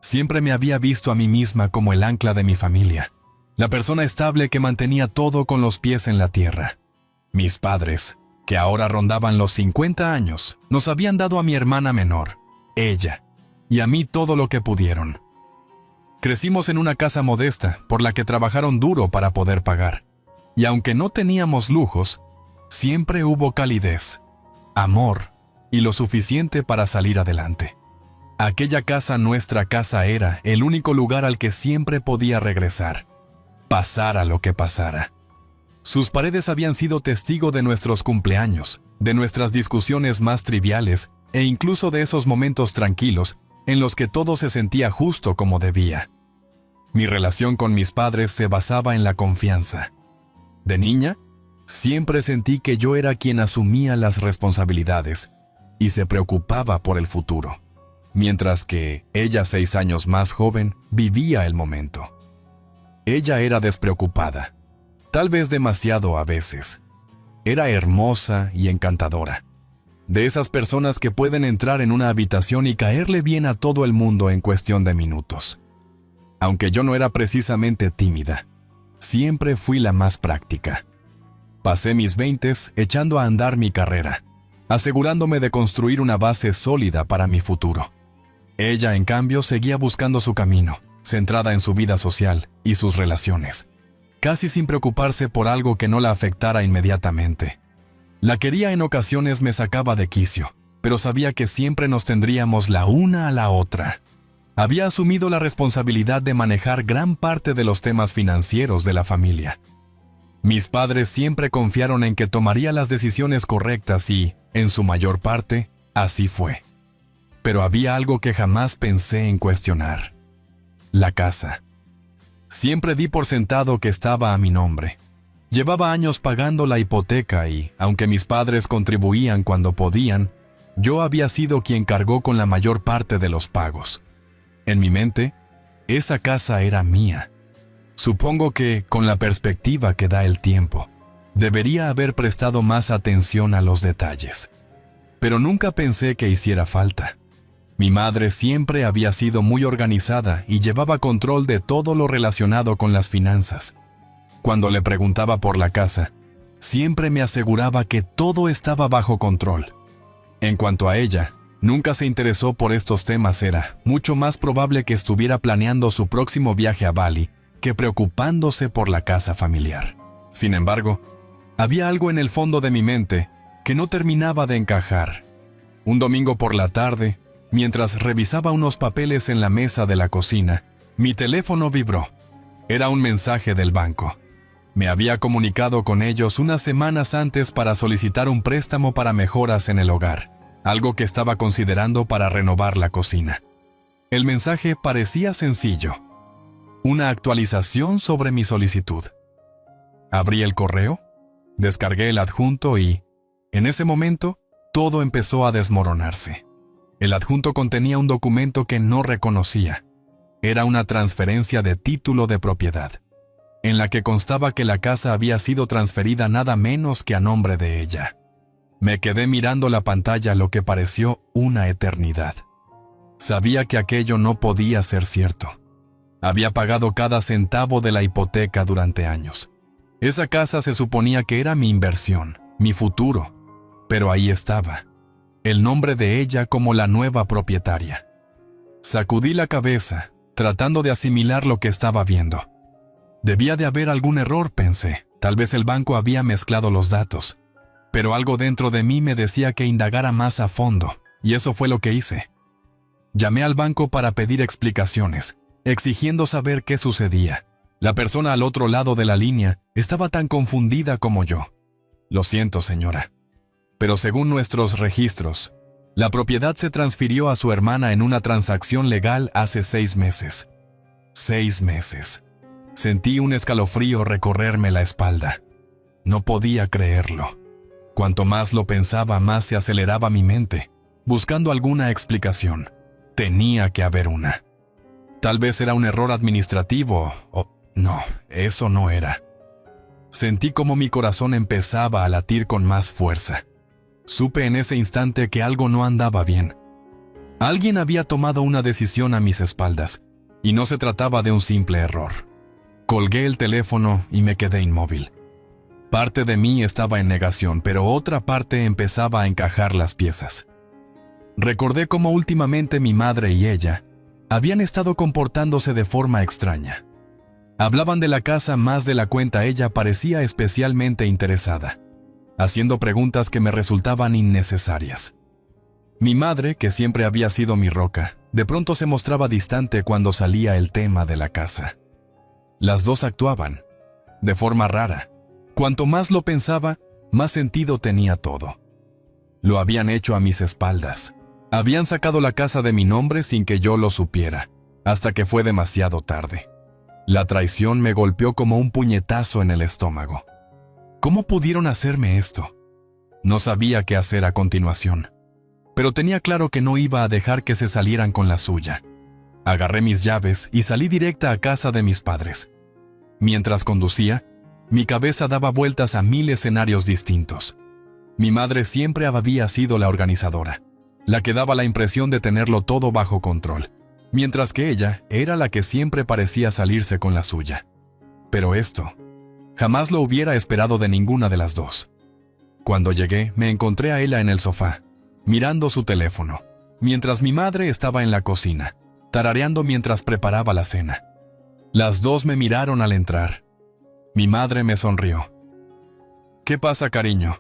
Siempre me había visto a mí misma como el ancla de mi familia, la persona estable que mantenía todo con los pies en la tierra. Mis padres, que ahora rondaban los 50 años, nos habían dado a mi hermana menor, ella, y a mí todo lo que pudieron. Crecimos en una casa modesta, por la que trabajaron duro para poder pagar. Y aunque no teníamos lujos, siempre hubo calidez, amor y lo suficiente para salir adelante. Aquella casa, nuestra casa, era el único lugar al que siempre podía regresar, pasara lo que pasara. Sus paredes habían sido testigo de nuestros cumpleaños, de nuestras discusiones más triviales e incluso de esos momentos tranquilos en los que todo se sentía justo como debía. Mi relación con mis padres se basaba en la confianza. De niña, siempre sentí que yo era quien asumía las responsabilidades y se preocupaba por el futuro, mientras que ella, 6 años más joven, vivía el momento. Ella era despreocupada, tal vez demasiado a veces. Era hermosa y encantadora. De esas personas que pueden entrar en una habitación y caerle bien a todo el mundo en cuestión de minutos. Aunque yo no era precisamente tímida, siempre fui la más práctica. Pasé mis 20s echando a andar mi carrera, asegurándome de construir una base sólida para mi futuro. Ella, en cambio, seguía buscando su camino, centrada en su vida social y sus relaciones, casi sin preocuparse por algo que no la afectara inmediatamente. La quería en ocasiones me sacaba de quicio, pero sabía que siempre nos tendríamos la una a la otra. Había asumido la responsabilidad de manejar gran parte de los temas financieros de la familia. Mis padres siempre confiaron en que tomaría las decisiones correctas y, en su mayor parte, así fue. Pero había algo que jamás pensé en cuestionar: la casa. Siempre di por sentado que estaba a mi nombre. Llevaba años pagando la hipoteca y, aunque mis padres contribuían cuando podían, yo había sido quien cargó con la mayor parte de los pagos. En mi mente, esa casa era mía. Supongo que, con la perspectiva que da el tiempo, debería haber prestado más atención a los detalles. Pero nunca pensé que hiciera falta. Mi madre siempre había sido muy organizada y llevaba control de todo lo relacionado con las finanzas. Cuando le preguntaba por la casa, siempre me aseguraba que todo estaba bajo control. En cuanto a ella, nunca se interesó por estos temas. Era mucho más probable que estuviera planeando su próximo viaje a Bali que preocupándose por la casa familiar. Sin embargo, había algo en el fondo de mi mente que no terminaba de encajar. Un domingo por la tarde, mientras revisaba unos papeles en la mesa de la cocina, mi teléfono vibró. Era un mensaje del banco. Me había comunicado con ellos unas semanas antes para solicitar un préstamo para mejoras en el hogar, algo que estaba considerando para renovar la cocina. El mensaje parecía sencillo: una actualización sobre mi solicitud. Abrí el correo, descargué el adjunto y, en ese momento, todo empezó a desmoronarse. El adjunto contenía un documento que no reconocía. Era una transferencia de título de propiedad, en la que constaba que la casa había sido transferida nada menos que a nombre de ella. Me quedé mirando la pantalla lo que pareció una eternidad. Sabía que aquello no podía ser cierto. Había pagado cada centavo de la hipoteca durante años. Esa casa se suponía que era mi inversión, mi futuro, pero ahí estaba, el nombre de ella como la nueva propietaria. Sacudí la cabeza, tratando de asimilar lo que estaba viendo. Debía de haber algún error, pensé. Tal vez el banco había mezclado los datos. Pero algo dentro de mí me decía que indagara más a fondo, y eso fue lo que hice. Llamé al banco para pedir explicaciones, exigiendo saber qué sucedía. La persona al otro lado de la línea estaba tan confundida como yo. Lo siento, señora, pero según nuestros registros, la propiedad se transfirió a su hermana en una transacción legal hace 6 meses. 6 meses. Sentí un escalofrío recorrerme la espalda. No podía creerlo. Cuanto más lo pensaba, más se aceleraba mi mente, buscando alguna explicación. Tenía que haber una. Tal vez era un error administrativo, o... no, eso no era. Sentí como mi corazón empezaba a latir con más fuerza. Supe en ese instante que algo no andaba bien. Alguien había tomado una decisión a mis espaldas, y no se trataba de un simple error. Colgué el teléfono y me quedé inmóvil. Parte de mí estaba en negación, pero otra parte empezaba a encajar las piezas. Recordé cómo últimamente mi madre y ella habían estado comportándose de forma extraña. Hablaban de la casa más de la cuenta. Ella parecía especialmente interesada, haciendo preguntas que me resultaban innecesarias. Mi madre, que siempre había sido mi roca, de pronto se mostraba distante cuando salía el tema de la casa. Las dos actuaban de forma rara. Cuanto más lo pensaba, más sentido tenía todo. Lo habían hecho a mis espaldas. Habían sacado la casa de mi nombre sin que yo lo supiera, hasta que fue demasiado tarde. La traición me golpeó como un puñetazo en el estómago. ¿Cómo pudieron hacerme esto? No sabía qué hacer a continuación, pero tenía claro que no iba a dejar que se salieran con la suya. Agarré mis llaves y salí directa a casa de mis padres. Mientras conducía, mi cabeza daba vueltas a 1000 escenarios distintos. Mi madre siempre había sido la organizadora, la que daba la impresión de tenerlo todo bajo control, mientras que ella era la que siempre parecía salirse con la suya. Pero esto, jamás lo hubiera esperado de ninguna de las dos. Cuando llegué, me encontré a ella en el sofá, mirando su teléfono, mientras mi madre estaba en la cocina, tarareando mientras preparaba la cena. Las dos me miraron al entrar. Mi madre me sonrió. ¿Qué pasa, cariño?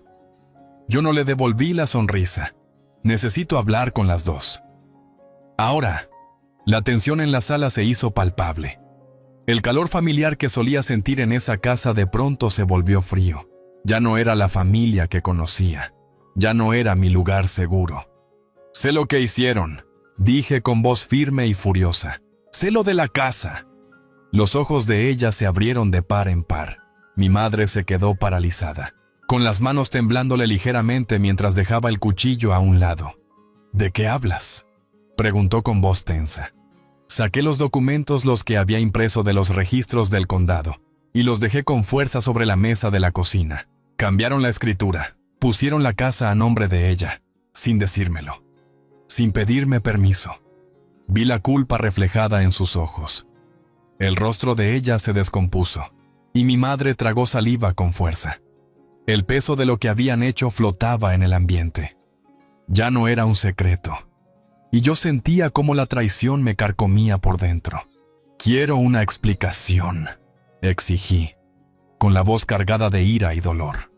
Yo no le devolví la sonrisa. Necesito hablar con las dos. Ahora, la tensión en la sala se hizo palpable. El calor familiar que solía sentir en esa casa de pronto se volvió frío. Ya no era la familia que conocía. Ya no era mi lugar seguro. Sé lo que hicieron, dije con voz firme y furiosa. Sé lo de la casa. Los ojos de ella se abrieron de par en par. Mi madre se quedó paralizada, con las manos temblándole ligeramente mientras dejaba el cuchillo a un lado. ¿De qué hablas?, preguntó con voz tensa. Saqué los documentos, los que había impreso de los registros del condado, y los dejé con fuerza sobre la mesa de la cocina. Cambiaron la escritura, pusieron la casa a nombre de ella, sin decírmelo, sin pedirme permiso. Vi la culpa reflejada en sus ojos. El rostro de ella se descompuso, y mi madre tragó saliva con fuerza. El peso de lo que habían hecho flotaba en el ambiente. Ya no era un secreto, y yo sentía cómo la traición me carcomía por dentro. «Quiero una explicación», exigí, con la voz cargada de ira y dolor.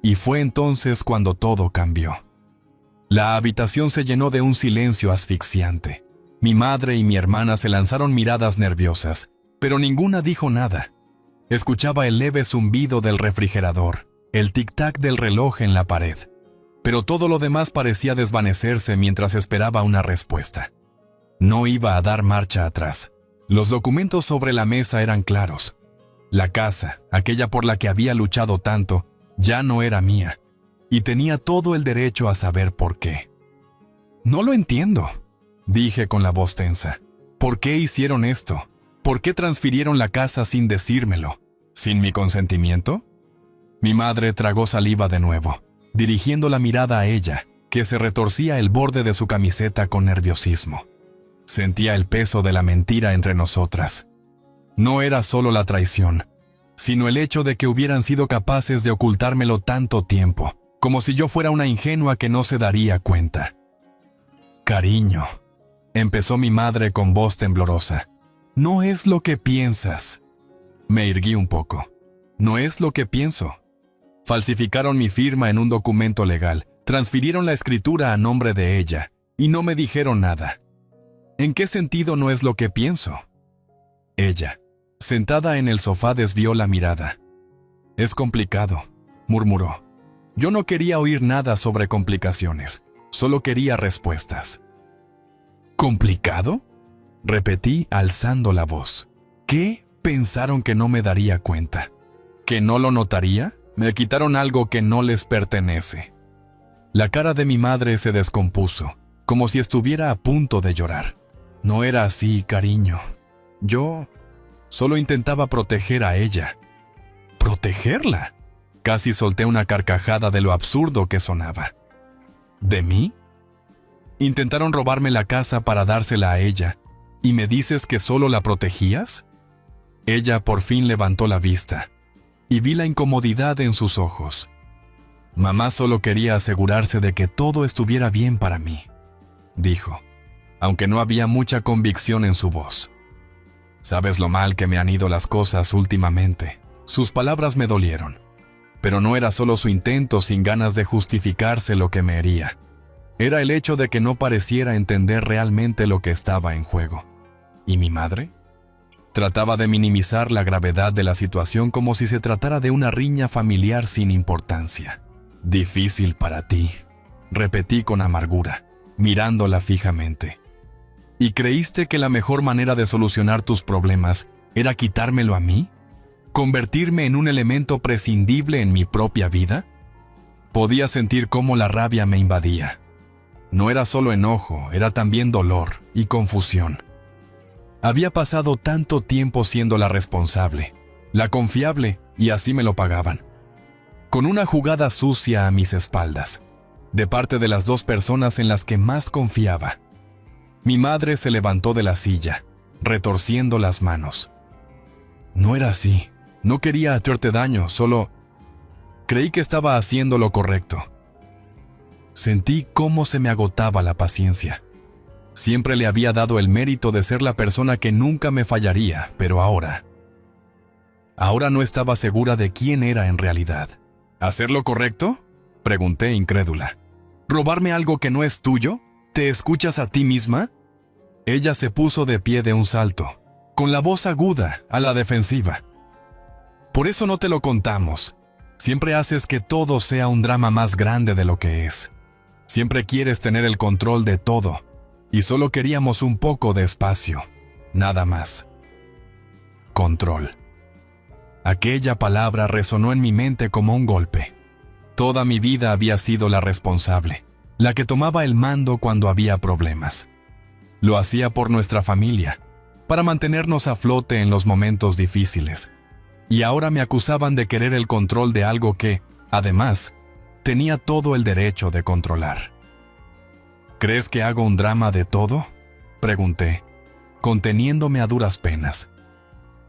Y fue entonces cuando todo cambió. La habitación se llenó de un silencio asfixiante. Mi madre y mi hermana se lanzaron miradas nerviosas, pero ninguna dijo nada. Escuchaba el leve zumbido del refrigerador, el tic-tac del reloj en la pared, pero todo lo demás parecía desvanecerse mientras esperaba una respuesta. No iba a dar marcha atrás. Los documentos sobre la mesa eran claros. La casa, aquella por la que había luchado tanto, ya no era mía, y tenía todo el derecho a saber por qué. «No lo entiendo», dije con la voz tensa. «¿Por qué hicieron esto? ¿Por qué transfirieron la casa sin decírmelo? ¿Sin mi consentimiento?» Mi madre tragó saliva de nuevo, dirigiendo la mirada a ella, que se retorcía el borde de su camiseta con nerviosismo. Sentía el peso de la mentira entre nosotras. No era solo la traición, sino el hecho de que hubieran sido capaces de ocultármelo tanto tiempo, como si yo fuera una ingenua que no se daría cuenta. «Cariño», empezó mi madre con voz temblorosa. «No es lo que piensas». Me irguí un poco. «No es lo que pienso». Falsificaron mi firma en un documento legal, transfirieron la escritura a nombre de ella, y no me dijeron nada. ¿En qué sentido no es lo que pienso? Ella, sentada en el sofá, desvió la mirada. «Es complicado», murmuró. Yo no quería oír nada sobre complicaciones, solo quería respuestas. «¿Complicado?», repetí alzando la voz. ¿Qué? ¿Pensaron que no me daría cuenta? ¿Que no lo notaría? Me quitaron algo que no les pertenece. La cara de mi madre se descompuso, como si estuviera a punto de llorar. «No era así, cariño. Yo solo intentaba proteger a ella». ¿Protegerla? Casi solté una carcajada de lo absurdo que sonaba. ¿De mí? Intentaron robarme la casa para dársela a ella, ¿y me dices que solo la protegías? Ella por fin levantó la vista, y vi la incomodidad en sus ojos. Mamá solo quería asegurarse de que todo estuviera bien para mí, dijo, aunque no había mucha convicción en su voz. Sabes lo mal que me han ido las cosas últimamente. Sus palabras me dolieron, pero no era solo su intento sin ganas de justificarse lo que me hería. Era el hecho de que no pareciera entender realmente lo que estaba en juego. ¿Y mi madre? Trataba de minimizar la gravedad de la situación como si se tratara de una riña familiar sin importancia. Difícil para ti, repetí con amargura, mirándola fijamente. ¿Y creíste que la mejor manera de solucionar tus problemas era quitármelo a mí? ¿Convertirme en un elemento prescindible en mi propia vida? Podía sentir cómo la rabia me invadía. No era solo enojo, era también dolor y confusión. Había pasado tanto tiempo siendo la responsable, la confiable, y así me lo pagaban. Con una jugada sucia a mis espaldas, de parte de las dos personas en las que más confiaba. Mi madre se levantó de la silla, retorciendo las manos. No era así, no quería hacerte daño, solo creí que estaba haciendo lo correcto. Sentí cómo se me agotaba la paciencia. Siempre le había dado el mérito de ser la persona que nunca me fallaría, pero ahora no estaba segura de quién era en realidad. ¿Hacer lo correcto?, pregunté incrédula. ¿Robarme algo que no es tuyo? ¿Te escuchas a ti misma? Ella se puso de pie de un salto, con la voz aguda, a la defensiva. Por eso no te lo contamos. Siempre haces que todo sea un drama más grande de lo que es. Siempre quieres tener el control de todo, y solo queríamos un poco de espacio, nada más. Control. Aquella palabra resonó en mi mente como un golpe. Toda mi vida había sido la responsable, la que tomaba el mando cuando había problemas. Lo hacía por nuestra familia, para mantenernos a flote en los momentos difíciles. Y ahora me acusaban de querer el control de algo que, además, tenía todo el derecho de controlar. ¿Crees que hago un drama de todo?, pregunté, conteniéndome a duras penas.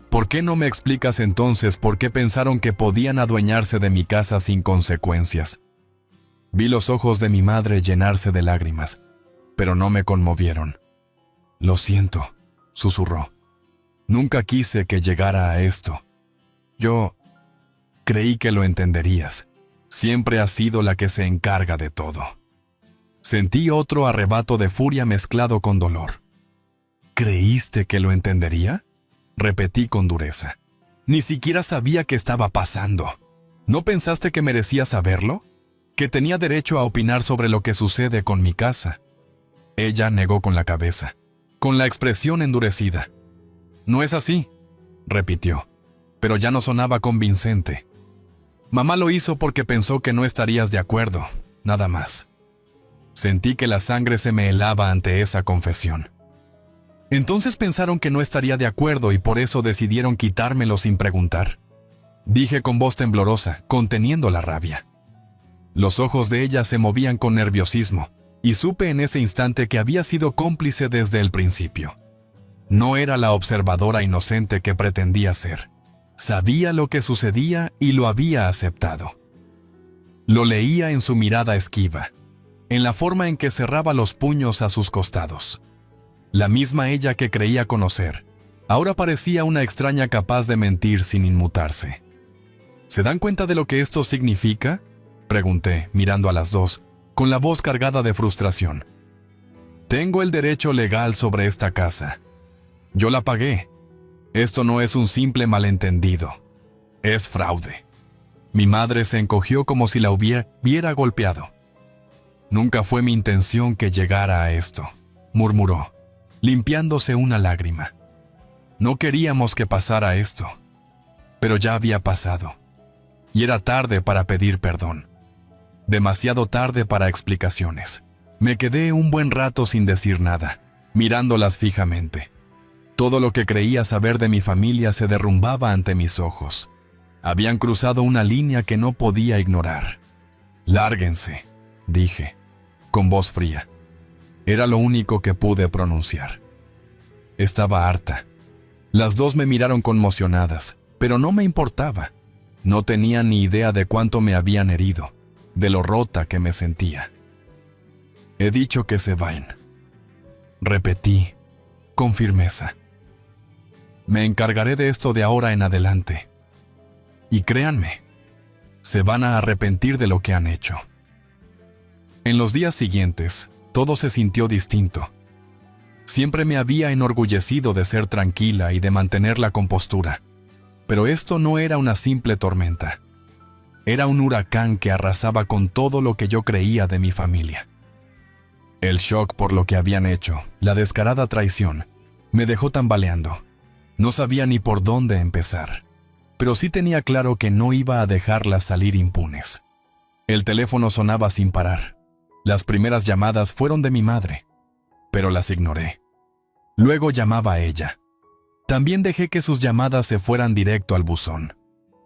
¿Por qué no me explicas entonces por qué pensaron que podían adueñarse de mi casa sin consecuencias? Vi los ojos de mi madre llenarse de lágrimas, pero no me conmovieron. Lo siento, susurró. Nunca quise que llegara a esto. Yo creí que lo entenderías. Siempre has sido la que se encarga de todo. Sentí otro arrebato de furia mezclado con dolor. ¿Creíste que lo entendería?, repetí con dureza. Ni siquiera sabía qué estaba pasando. ¿No pensaste que merecía saberlo? ¿Que tenía derecho a opinar sobre lo que sucede con mi casa? Ella negó con la cabeza, con la expresión endurecida. No es así, repitió, pero ya no sonaba convincente. Mamá lo hizo porque pensó que no estarías de acuerdo, nada más. Sentí que la sangre se me helaba ante esa confesión. Entonces pensaron que no estaría de acuerdo y por eso decidieron quitármelo sin preguntar. Dije con voz temblorosa, conteniendo la rabia. Los ojos de ella se movían con nerviosismo, y supe en ese instante que había sido cómplice desde el principio. No era la observadora inocente que pretendía ser. Sabía lo que sucedía y lo había aceptado. Lo leía en su mirada esquiva, en la forma en que cerraba los puños a sus costados. La misma ella que creía conocer, ahora parecía una extraña capaz de mentir sin inmutarse. ¿Se dan cuenta de lo que esto significa?, pregunté, mirando a las dos, con la voz cargada de frustración. Tengo el derecho legal sobre esta casa. Yo la pagué. Esto no es un simple malentendido. Es fraude. Mi madre se encogió como si la hubiera golpeado. Nunca fue mi intención que llegara a esto, murmuró, limpiándose una lágrima. No queríamos que pasara esto, pero ya había pasado. Y era tarde para pedir perdón. Demasiado tarde para explicaciones. Me quedé un buen rato sin decir nada, mirándolas fijamente. Todo lo que creía saber de mi familia se derrumbaba ante mis ojos. Habían cruzado una línea que no podía ignorar. «Lárguense», dije, con voz fría. Era lo único que pude pronunciar. Estaba harta. Las dos me miraron conmocionadas, pero no me importaba. No tenía ni idea de cuánto me habían herido, de lo rota que me sentía. He dicho que se vayan. Repetí, con firmeza. Me encargaré de esto de ahora en adelante. Y créanme, se van a arrepentir de lo que han hecho. En los días siguientes, todo se sintió distinto. Siempre me había enorgullecido de ser tranquila y de mantener la compostura. Pero esto no era una simple tormenta. Era un huracán que arrasaba con todo lo que yo creía de mi familia. El shock por lo que habían hecho, la descarada traición, me dejó tambaleando. No sabía ni por dónde empezar, pero sí tenía claro que no iba a dejarlas salir impunes. El teléfono sonaba sin parar. Las primeras llamadas fueron de mi madre, pero las ignoré. Luego llamaba a ella. También dejé que sus llamadas se fueran directo al buzón.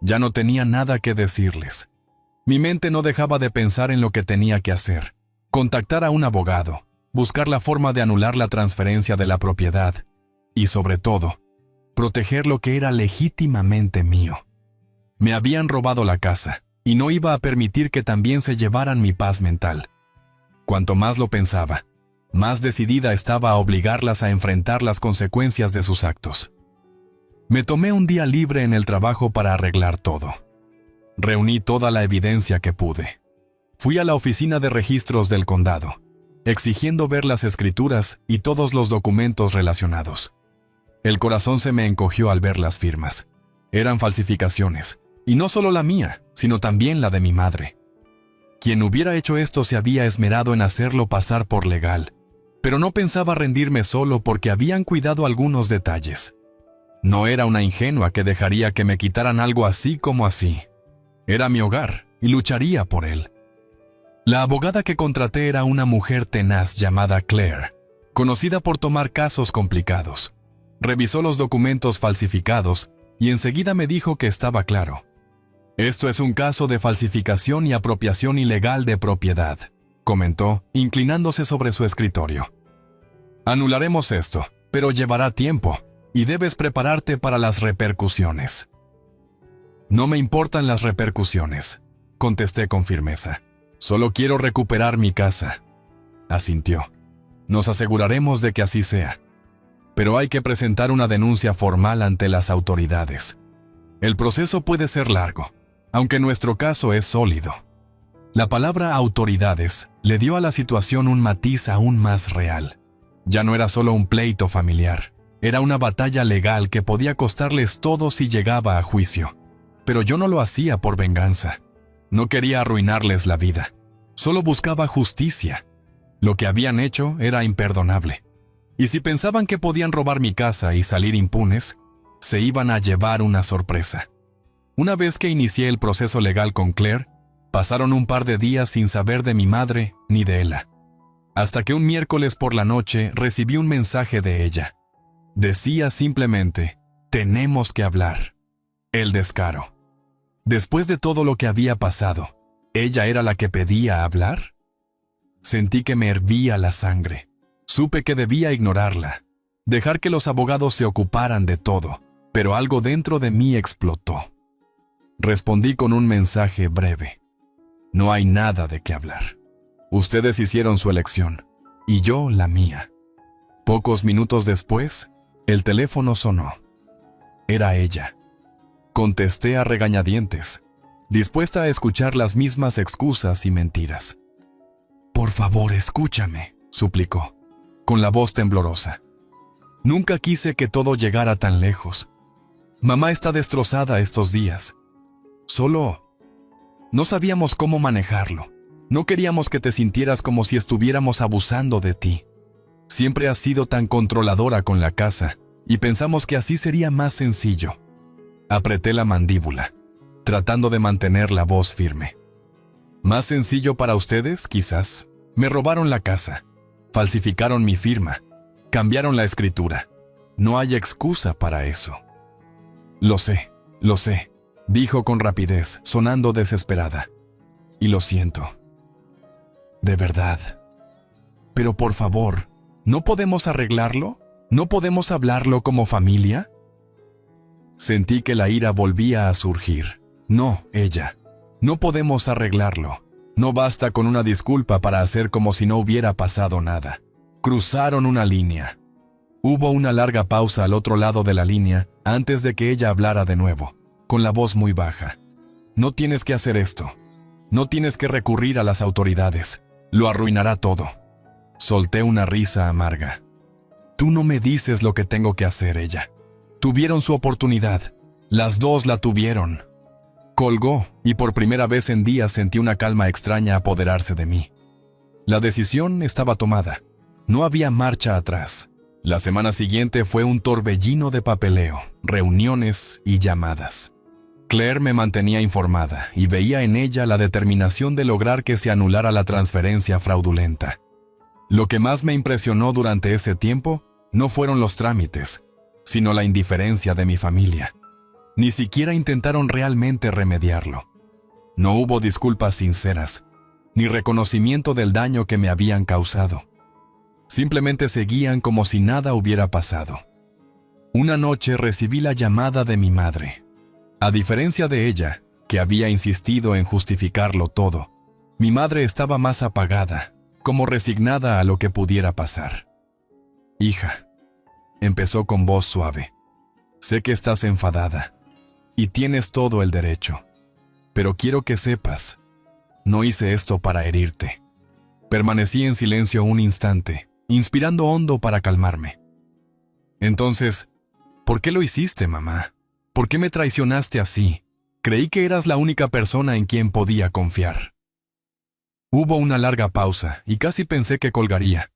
Ya no tenía nada que decirles. Mi mente no dejaba de pensar en lo que tenía que hacer. Contactar a un abogado, buscar la forma de anular la transferencia de la propiedad y, sobre todo, proteger lo que era legítimamente mío. Me habían robado la casa y no iba a permitir que también se llevaran mi paz mental. Cuanto más lo pensaba, más decidida estaba a obligarlas a enfrentar las consecuencias de sus actos. Me tomé un día libre en el trabajo para arreglar todo. Reuní toda la evidencia que pude. Fui a la oficina de registros del condado, exigiendo ver las escrituras y todos los documentos relacionados. El corazón se me encogió al ver las firmas. Eran falsificaciones, y no solo la mía, sino también la de mi madre. Quien hubiera hecho esto se había esmerado en hacerlo pasar por legal, pero no pensaba rendirme solo porque habían cuidado algunos detalles. No era una ingenua que dejaría que me quitaran algo así como así. Era mi hogar y lucharía por él. La abogada que contraté era una mujer tenaz llamada Claire, conocida por tomar casos complicados. Revisó los documentos falsificados y enseguida me dijo que estaba claro. Esto es un caso de falsificación y apropiación ilegal de propiedad, comentó, inclinándose sobre su escritorio. Anularemos esto, pero llevará tiempo y debes prepararte para las repercusiones. No me importan las repercusiones, contesté con firmeza. Solo quiero recuperar mi casa. Asintió. Nos aseguraremos de que así sea. Pero hay que presentar una denuncia formal ante las autoridades. El proceso puede ser largo, aunque nuestro caso es sólido. La palabra autoridades le dio a la situación un matiz aún más real. Ya no era solo un pleito familiar, era una batalla legal que podía costarles todo si llegaba a juicio. Pero yo no lo hacía por venganza. No quería arruinarles la vida. Solo buscaba justicia. Lo que habían hecho era imperdonable. Y si pensaban que podían robar mi casa y salir impunes, se iban a llevar una sorpresa. Una vez que inicié el proceso legal con Claire, pasaron un par de días sin saber de mi madre ni de ella. Hasta que un miércoles por la noche recibí un mensaje de ella. Decía simplemente, tenemos que hablar. El descaro. Después de todo lo que había pasado, ¿ella era la que pedía hablar? Sentí que me hervía la sangre. Supe que debía ignorarla, dejar que los abogados se ocuparan de todo, pero algo dentro de mí explotó. Respondí con un mensaje breve. No hay nada de qué hablar. Ustedes hicieron su elección, y yo la mía. Pocos minutos después, el teléfono sonó. Era ella. Contesté a regañadientes, dispuesta a escuchar las mismas excusas y mentiras. Por favor, escúchame, suplicó, con la voz temblorosa. Nunca quise que todo llegara tan lejos. Mamá está destrozada estos días. Solo no sabíamos cómo manejarlo. No queríamos que te sintieras como si estuviéramos abusando de ti. Siempre has sido tan controladora con la casa, y pensamos que así sería más sencillo. Apreté la mandíbula, tratando de mantener la voz firme. Más sencillo para ustedes, quizás. Me robaron la casa, falsificaron mi firma, cambiaron la escritura. No hay excusa para eso. Lo sé, dijo con rapidez, sonando desesperada. Y lo siento. De verdad. Pero por favor, ¿no podemos arreglarlo? ¿No podemos hablarlo como familia? Sentí que la ira volvía a surgir. No, ella. No podemos arreglarlo. No basta con una disculpa para hacer como si no hubiera pasado nada. Cruzaron una línea. Hubo una larga pausa al otro lado de la línea antes de que ella hablara de nuevo, con la voz muy baja. No tienes que hacer esto. No tienes que recurrir a las autoridades. Lo arruinará todo. Solté una risa amarga. Tú no me dices lo que tengo que hacer, ella. Tuvieron su oportunidad. Las dos la tuvieron. Colgó y por primera vez en días sentí una calma extraña apoderarse de mí. La decisión estaba tomada. No había marcha atrás. La semana siguiente fue un torbellino de papeleo, reuniones y llamadas. Claire me mantenía informada y veía en ella la determinación de lograr que se anulara la transferencia fraudulenta. Lo que más me impresionó durante ese tiempo no fueron los trámites, sino la indiferencia de mi familia. Ni siquiera intentaron realmente remediarlo. No hubo disculpas sinceras, ni reconocimiento del daño que me habían causado. Simplemente seguían como si nada hubiera pasado. Una noche recibí la llamada de mi madre. A diferencia de ella, que había insistido en justificarlo todo, mi madre estaba más apagada, como resignada a lo que pudiera pasar. Hija, empezó con voz suave. Sé que estás enfadada, y tienes todo el derecho, pero quiero que sepas, no hice esto para herirte. Permanecí en silencio un instante, inspirando hondo para calmarme. Entonces, ¿por qué lo hiciste, mamá? ¿Por qué me traicionaste así? Creí que eras la única persona en quien podía confiar. Hubo una larga pausa y casi pensé que colgaría.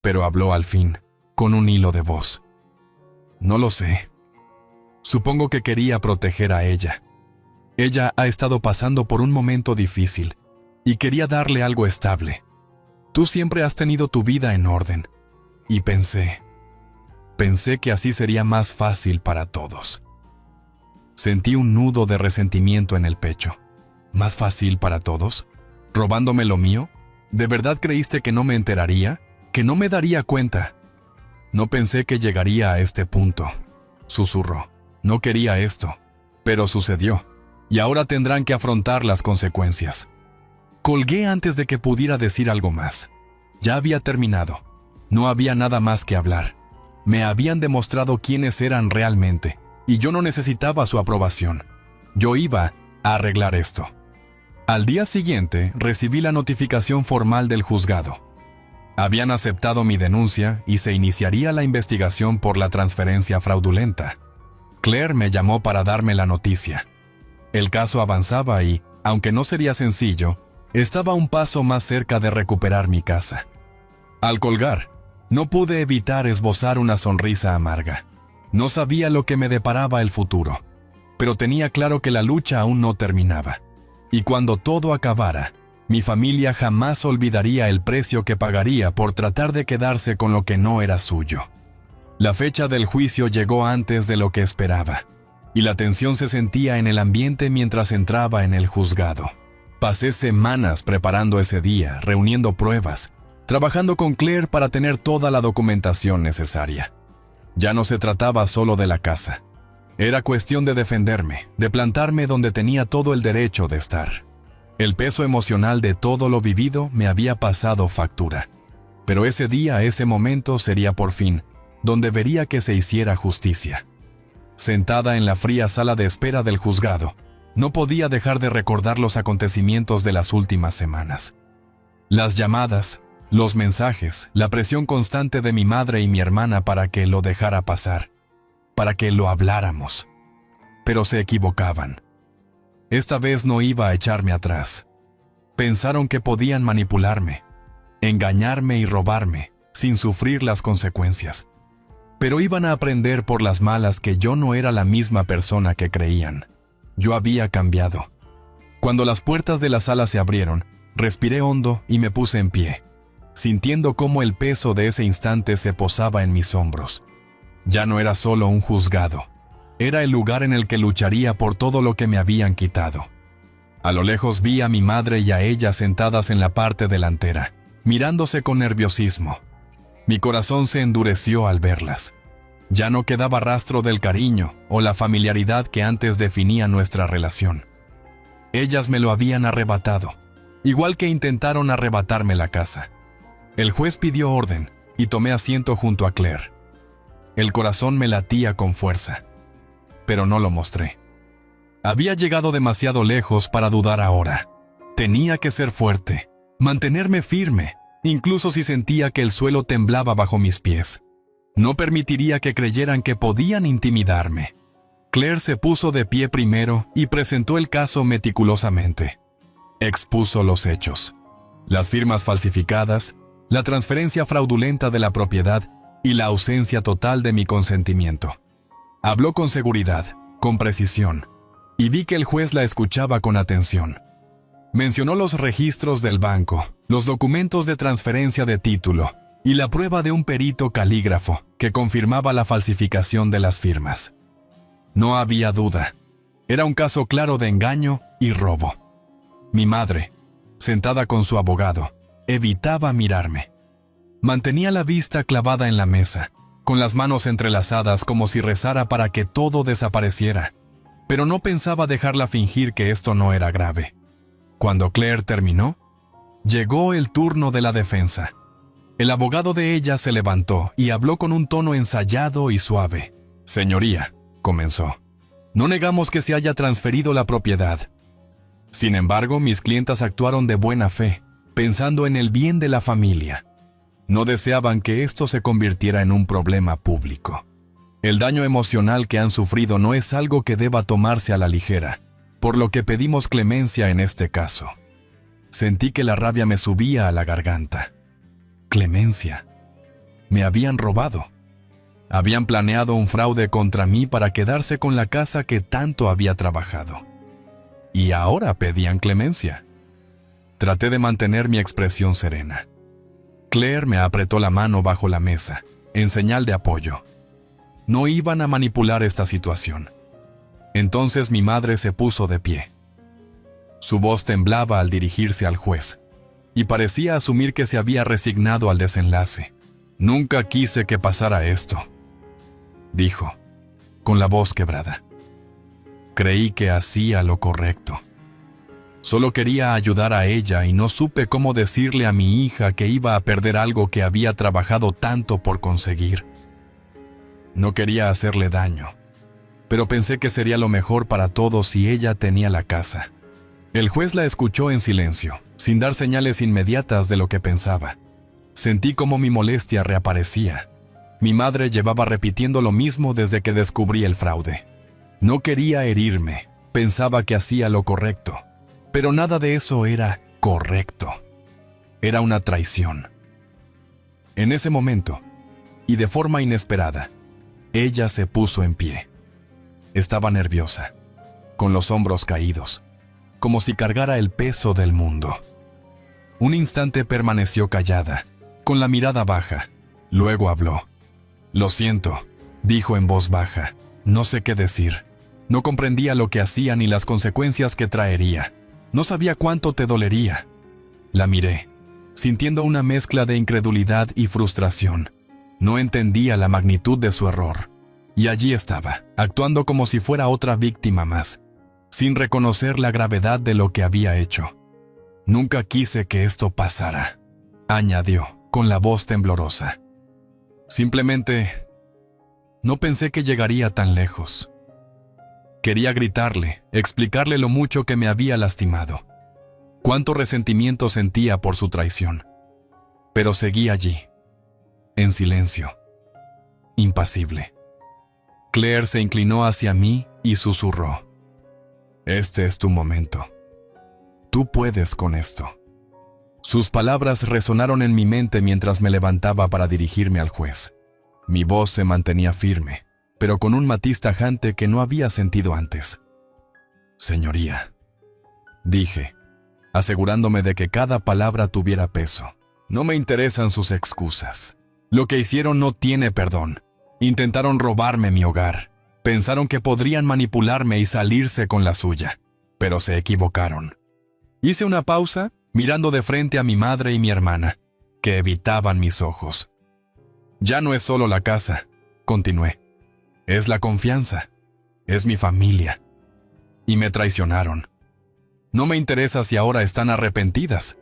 Pero habló al fin, con un hilo de voz. No lo sé. Supongo que quería proteger a ella. Ella ha estado pasando por un momento difícil y quería darle algo estable. Tú siempre has tenido tu vida en orden. Y pensé que así sería más fácil para todos. Sentí un nudo de resentimiento en el pecho. ¿Más fácil para todos? ¿Robándome lo mío? ¿De verdad creíste que no me enteraría? ¿Que no me daría cuenta? No pensé que llegaría a este punto, susurró. No quería esto, pero sucedió, y ahora tendrán que afrontar las consecuencias. Colgué antes de que pudiera decir algo más. Ya había terminado. No había nada más que hablar. Me habían demostrado quiénes eran realmente, y yo no necesitaba su aprobación. Yo iba a arreglar esto. Al día siguiente recibí la notificación formal del juzgado. Habían aceptado mi denuncia y se iniciaría la investigación por la transferencia fraudulenta. Claire me llamó para darme la noticia. El caso avanzaba y, aunque no sería sencillo, estaba un paso más cerca de recuperar mi casa. Al colgar, no pude evitar esbozar una sonrisa amarga. No sabía lo que me deparaba el futuro, pero tenía claro que la lucha aún no terminaba. Y cuando todo acabara, mi familia jamás olvidaría el precio que pagaría por tratar de quedarse con lo que no era suyo. La fecha del juicio llegó antes de lo que esperaba, y la tensión se sentía en el ambiente mientras entraba en el juzgado. Pasé semanas preparando ese día, reuniendo pruebas, trabajando con Claire para tener toda la documentación necesaria. Ya no se trataba solo de la casa. Era cuestión de defenderme, de plantarme donde tenía todo el derecho de estar. El peso emocional de todo lo vivido me había pasado factura. Pero ese día, ese momento sería por fin, donde vería que se hiciera justicia. Sentada en la fría sala de espera del juzgado, no podía dejar de recordar los acontecimientos de las últimas semanas. Las llamadas, los mensajes, la presión constante de mi madre y mi hermana para que lo dejara pasar, para que lo habláramos. Pero se equivocaban. Esta vez no iba a echarme atrás. Pensaron que podían manipularme, engañarme y robarme, sin sufrir las consecuencias. Pero iban a aprender por las malas que yo no era la misma persona que creían. Yo había cambiado. Cuando las puertas de la sala se abrieron, respiré hondo y me puse en pie, sintiendo cómo el peso de ese instante se posaba en mis hombros. Ya no era solo un juzgado. Era el lugar en el que lucharía por todo lo que me habían quitado. A lo lejos vi a mi madre y a ella sentadas en la parte delantera, mirándose con nerviosismo. Mi corazón se endureció al verlas. Ya no quedaba rastro del cariño o la familiaridad que antes definía nuestra relación. Ellas me lo habían arrebatado, igual que intentaron arrebatarme la casa. El juez pidió orden y tomé asiento junto a Claire. El corazón me latía con fuerza, pero no lo mostré. Había llegado demasiado lejos para dudar ahora. Tenía que ser fuerte, mantenerme firme, incluso si sentía que el suelo temblaba bajo mis pies. No permitiría que creyeran que podían intimidarme. Claire se puso de pie primero y presentó el caso meticulosamente. Expuso los hechos: las firmas falsificadas, la transferencia fraudulenta de la propiedad y la ausencia total de mi consentimiento. Habló con seguridad, con precisión, y vi que el juez la escuchaba con atención. Mencionó los registros del banco, los documentos de transferencia de título y la prueba de un perito calígrafo que confirmaba la falsificación de las firmas. No había duda. Era un caso claro de engaño y robo. Mi madre, sentada con su abogado, evitaba mirarme. Mantenía la vista clavada en la mesa, con las manos entrelazadas como si rezara para que todo desapareciera, pero no pensaba dejarla fingir que esto no era grave. Cuando Claire terminó, llegó el turno de la defensa. El abogado de ella se levantó y habló con un tono ensayado y suave. «Señoría», comenzó, «no negamos que se haya transferido la propiedad. Sin embargo, mis clientas actuaron de buena fe, pensando en el bien de la familia. No deseaban que esto se convirtiera en un problema público. El daño emocional que han sufrido no es algo que deba tomarse a la ligera, por lo que pedimos clemencia en este caso». Sentí que la rabia me subía a la garganta. Clemencia. Me habían robado. Habían planeado un fraude contra mí para quedarse con la casa que tanto había trabajado. Y ahora pedían clemencia. Traté de mantener mi expresión serena. Claire me apretó la mano bajo la mesa, en señal de apoyo. No iban a manipular esta situación. Entonces mi madre se puso de pie. Su voz temblaba al dirigirse al juez, y parecía asumir que se había resignado al desenlace. «Nunca quise que pasara esto», dijo, con la voz quebrada. «Creí que hacía lo correcto. Solo quería ayudar a ella y no supe cómo decirle a mi hija que iba a perder algo que había trabajado tanto por conseguir. No quería hacerle daño, pero pensé que sería lo mejor para todos si ella tenía la casa». El juez la escuchó en silencio, sin dar señales inmediatas de lo que pensaba. Sentí como mi molestia reaparecía. Mi madre llevaba repitiendo lo mismo desde que descubrí el fraude. No quería herirme, pensaba que hacía lo correcto, pero nada de eso era correcto. Era una traición. En ese momento, y de forma inesperada, ella se puso en pie. Estaba nerviosa, con los hombros caídos, como si cargara el peso del mundo. Un instante permaneció callada, con la mirada baja. Luego habló. «Lo siento», dijo en voz baja. «No sé qué decir. No comprendía lo que hacía ni las consecuencias que traería. No sabía cuánto te dolería». La miré, sintiendo una mezcla de incredulidad y frustración. No entendía la magnitud de su error. Y allí estaba, actuando como si fuera otra víctima más, sin reconocer la gravedad de lo que había hecho. «Nunca quise que esto pasara», añadió, con la voz temblorosa. «Simplemente no pensé que llegaría tan lejos». Quería gritarle, explicarle lo mucho que me había lastimado, cuánto resentimiento sentía por su traición. Pero seguí allí, en silencio, impasible. Claire se inclinó hacia mí y susurró. «Este es tu momento. Tú puedes con esto». Sus palabras resonaron en mi mente mientras me levantaba para dirigirme al juez. Mi voz se mantenía firme, pero con un matiz tajante que no había sentido antes. «Señoría», dije, asegurándome de que cada palabra tuviera peso. «No me interesan sus excusas. Lo que hicieron no tiene perdón. Intentaron robarme mi hogar. Pensaron que podrían manipularme y salirse con la suya, pero se equivocaron». Hice una pausa, mirando de frente a mi madre y mi hermana, que evitaban mis ojos. Ya no es solo la casa, continué. Es la confianza. Es mi familia. Y me traicionaron. No me interesa si ahora están arrepentidas.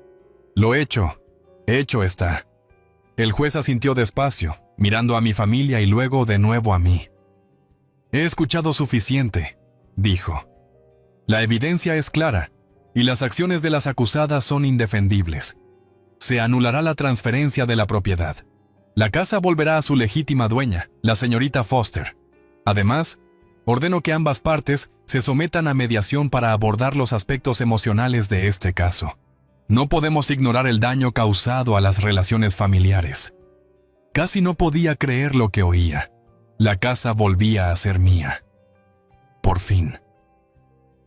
Lo hecho está. El juez asintió despacio, mirando a mi familia y luego de nuevo a mí. He escuchado suficiente, dijo. La evidencia es clara, y las acciones de las acusadas son indefendibles. Se anulará la transferencia de la propiedad. La casa volverá a su legítima dueña, la señorita Foster. Además, ordeno que ambas partes se sometan a mediación para abordar los aspectos emocionales de este caso. No podemos ignorar el daño causado a las relaciones familiares. Casi no podía creer lo que oía. La casa volvía a ser mía. Por fin.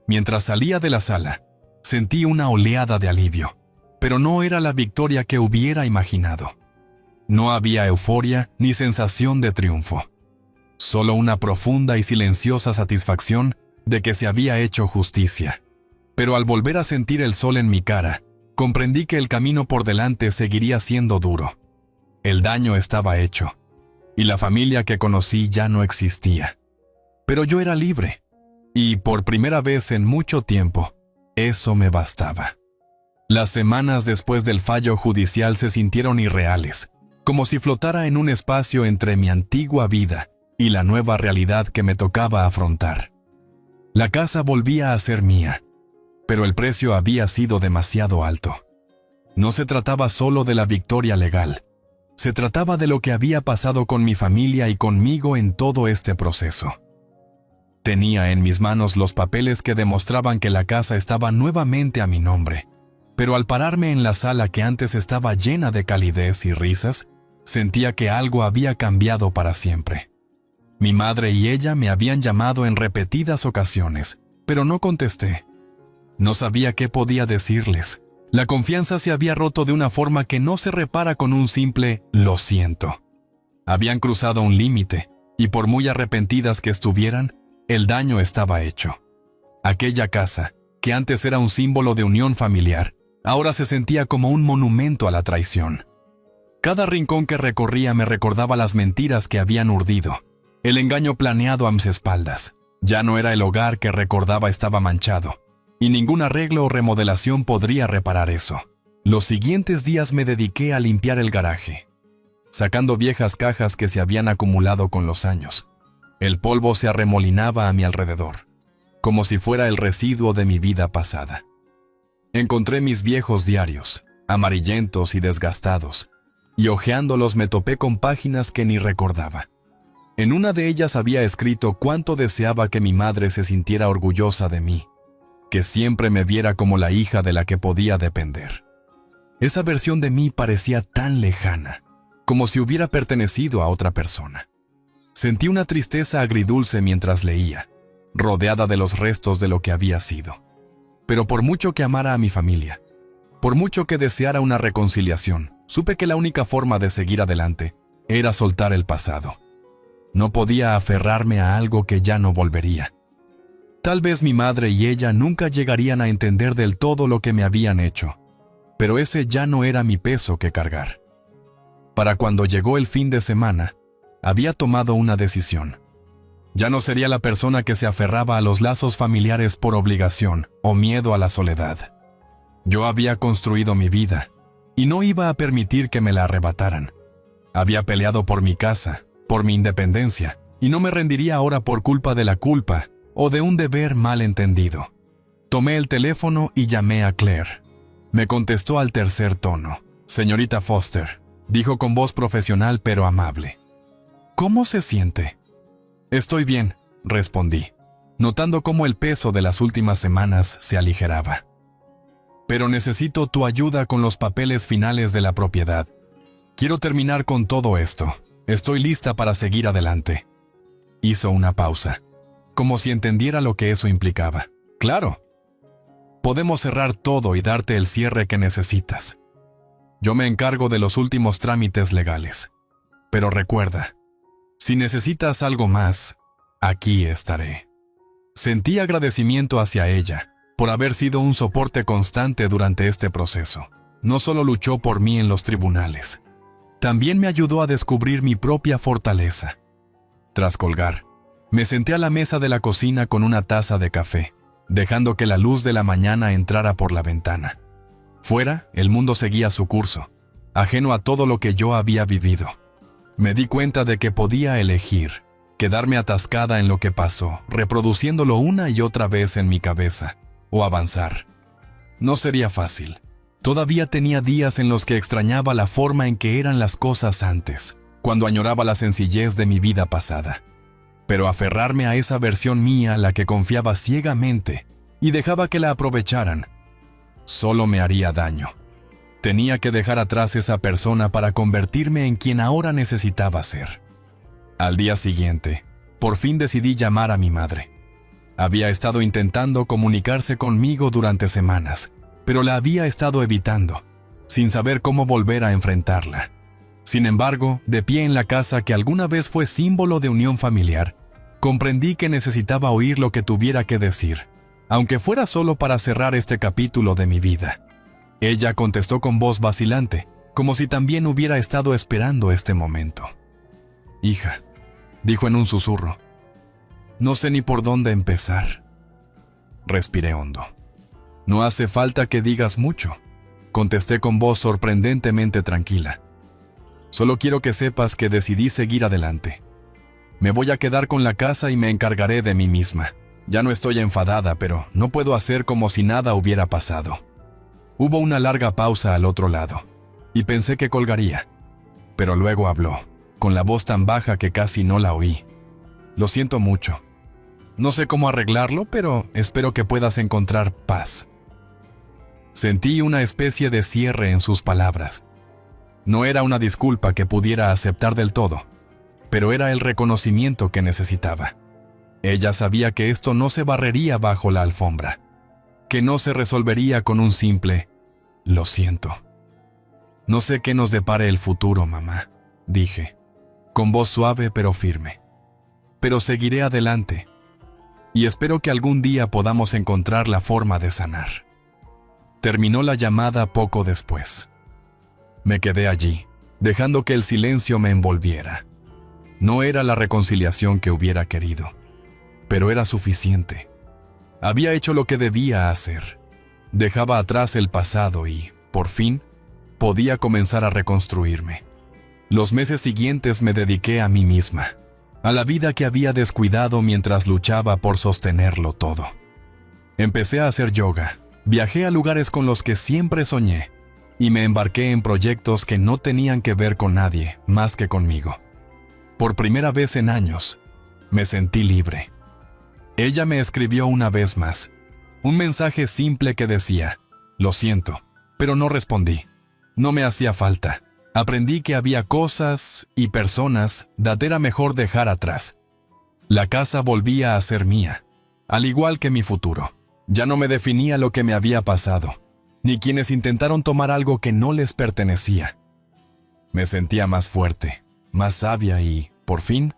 Mientras salía de la sala, sentí una oleada de alivio, pero no era la victoria que hubiera imaginado. No había euforia ni sensación de triunfo. Solo una profunda y silenciosa satisfacción de que se había hecho justicia. Pero al volver a sentir el sol en mi cara, comprendí que el camino por delante seguiría siendo duro. El daño estaba hecho, y la familia que conocí ya no existía. Pero yo era libre, y por primera vez en mucho tiempo, eso me bastaba. Las semanas después del fallo judicial se sintieron irreales, como si flotara en un espacio entre mi antigua vida y la nueva realidad que me tocaba afrontar. La casa volvía a ser mía, pero el precio había sido demasiado alto. No se trataba solo de la victoria legal, se trataba de lo que había pasado con mi familia y conmigo en todo este proceso. Tenía en mis manos los papeles que demostraban que la casa estaba nuevamente a mi nombre, pero al pararme en la sala que antes estaba llena de calidez y risas, sentía que algo había cambiado para siempre. Mi madre y ella me habían llamado en repetidas ocasiones, pero no contesté. No sabía qué podía decirles. La confianza se había roto de una forma que no se repara con un simple «lo siento». Habían cruzado un límite, y por muy arrepentidas que estuvieran, el daño estaba hecho. Aquella casa, que antes era un símbolo de unión familiar, ahora se sentía como un monumento a la traición. Cada rincón que recorría me recordaba las mentiras que habían urdido, el engaño planeado a mis espaldas. Ya no era el hogar que recordaba estaba manchado, y ningún arreglo o remodelación podría reparar eso. Los siguientes días me dediqué a limpiar el garaje, sacando viejas cajas que se habían acumulado con los años. El polvo se arremolinaba a mi alrededor, como si fuera el residuo de mi vida pasada. Encontré mis viejos diarios, amarillentos y desgastados, y hojeándolos me topé con páginas que ni recordaba. En una de ellas había escrito cuánto deseaba que mi madre se sintiera orgullosa de mí, que siempre me viera como la hija de la que podía depender. Esa versión de mí parecía tan lejana, como si hubiera pertenecido a otra persona. Sentí una tristeza agridulce mientras leía, rodeada de los restos de lo que había sido. Pero por mucho que amara a mi familia, por mucho que deseara una reconciliación, supe que la única forma de seguir adelante era soltar el pasado. No podía aferrarme a algo que ya no volvería. Tal vez mi madre y ella nunca llegarían a entender del todo lo que me habían hecho, pero ese ya no era mi peso que cargar. Para cuando llegó el fin de semana, había tomado una decisión. Ya no sería la persona que se aferraba a los lazos familiares por obligación o miedo a la soledad. Yo había construido mi vida, y no iba a permitir que me la arrebataran. Había peleado por mi casa, por mi independencia, y no me rendiría ahora por culpa de la culpa o de un deber mal entendido. Tomé el teléfono y llamé a Claire. Me contestó al tercer tono. «Señorita Foster», dijo con voz profesional pero amable. «¿Cómo se siente?» «Estoy bien», respondí, notando cómo el peso de las últimas semanas se aligeraba. «Pero necesito tu ayuda con los papeles finales de la propiedad. Quiero terminar con todo esto. Estoy lista para seguir adelante». Hizo una pausa, como si entendiera lo que eso implicaba. «Claro. Podemos cerrar todo y darte el cierre que necesitas. Yo me encargo de los últimos trámites legales. Pero recuerda, si necesitas algo más, aquí estaré». Sentí agradecimiento hacia ella por haber sido un soporte constante durante este proceso. no solo luchó por mí en los tribunales, también me ayudó a descubrir mi propia fortaleza. Tras colgar, me senté a la mesa de la cocina con una taza de café, dejando que la luz de la mañana entrara por la ventana. Fuera, el mundo seguía su curso, ajeno a todo lo que yo había vivido. Me di cuenta de que podía elegir, quedarme atascada en lo que pasó, reproduciéndolo una y otra vez en mi cabeza, o avanzar. No sería fácil. Todavía tenía días en los que extrañaba la forma en que eran las cosas antes, cuando añoraba la sencillez de mi vida pasada. Pero aferrarme a esa versión mía, la que confiaba ciegamente y dejaba que la aprovecharan, solo me haría daño. Tenía que dejar atrás esa persona para convertirme en quien ahora necesitaba ser. Al día siguiente, por fin decidí llamar a mi madre. Había estado intentando comunicarse conmigo durante semanas, pero la había estado evitando, sin saber cómo volver a enfrentarla. Sin embargo, de pie en la casa que alguna vez fue símbolo de unión familiar, comprendí que necesitaba oír lo que tuviera que decir, aunque fuera solo para cerrar este capítulo de mi vida. Ella contestó con voz vacilante, como si también hubiera estado esperando este momento. «Hija», dijo en un susurro, «no sé ni por dónde empezar». Respiré hondo. «No hace falta que digas mucho», contesté con voz sorprendentemente tranquila. «Solo quiero que sepas que decidí seguir adelante. Me voy a quedar con la casa y me encargaré de mí misma. Ya no estoy enfadada, pero no puedo hacer como si nada hubiera pasado». Hubo una larga pausa al otro lado, y pensé que colgaría. Pero luego habló, con la voz tan baja que casi no la oí. «Lo siento mucho. No sé cómo arreglarlo, pero espero que puedas encontrar paz». Sentí una especie de cierre en sus palabras. No era una disculpa que pudiera aceptar del todo, pero era el reconocimiento que necesitaba. Ella sabía que esto no se barrería bajo la alfombra, que no se resolvería con un simple «lo siento». «No sé qué nos depare el futuro, mamá», dije, con voz suave pero firme. «Pero seguiré adelante, y espero que algún día podamos encontrar la forma de sanar». Terminó la llamada poco después. Me quedé allí, dejando que el silencio me envolviera. No era la reconciliación que hubiera querido, pero era suficiente. Había hecho lo que debía hacer. Dejaba atrás el pasado y, por fin, podía comenzar a reconstruirme. Los meses siguientes me dediqué a mí misma, a la vida que había descuidado mientras luchaba por sostenerlo todo. Empecé a hacer yoga, viajé a lugares con los que siempre soñé, y me embarqué en proyectos que no tenían que ver con nadie más que conmigo. Por primera vez en años, me sentí libre. Ella me escribió una vez más, un mensaje simple que decía: «Lo siento», pero no respondí. No me hacía falta. Aprendí que había cosas y personas que era mejor dejar atrás. La casa volvía a ser mía, al igual que mi futuro. Ya no me definía lo que me había pasado, ni quienes intentaron tomar algo que no les pertenecía. Me sentía más fuerte, más sabia y, por fin,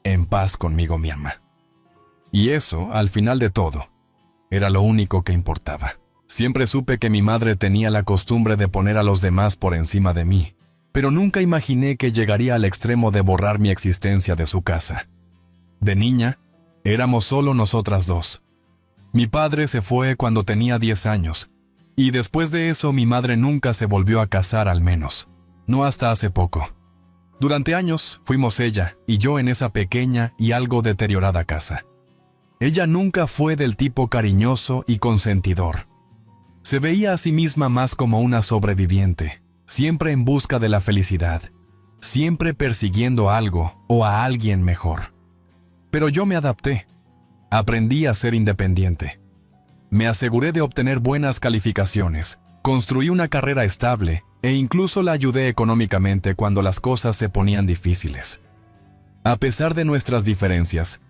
en paz conmigo misma. Y eso, al final de todo, era lo único que importaba. Siempre supe que mi madre tenía la costumbre de poner a los demás por encima de mí, pero nunca imaginé que llegaría al extremo de borrar mi existencia de su casa. De niña, éramos solo nosotras dos. Mi padre se fue cuando tenía 10 años, y después de eso mi madre nunca se volvió a casar, al menos, no hasta hace poco. Durante años fuimos ella y yo en esa pequeña y algo deteriorada casa. Ella nunca fue del tipo cariñoso y consentidor. Se veía a sí misma más como una sobreviviente, siempre en busca de la felicidad, siempre persiguiendo algo o a alguien mejor. Pero yo me adapté. Aprendí a ser independiente. Me aseguré de obtener buenas calificaciones, construí una carrera estable e incluso la ayudé económicamente cuando las cosas se ponían difíciles. A pesar de nuestras diferencias,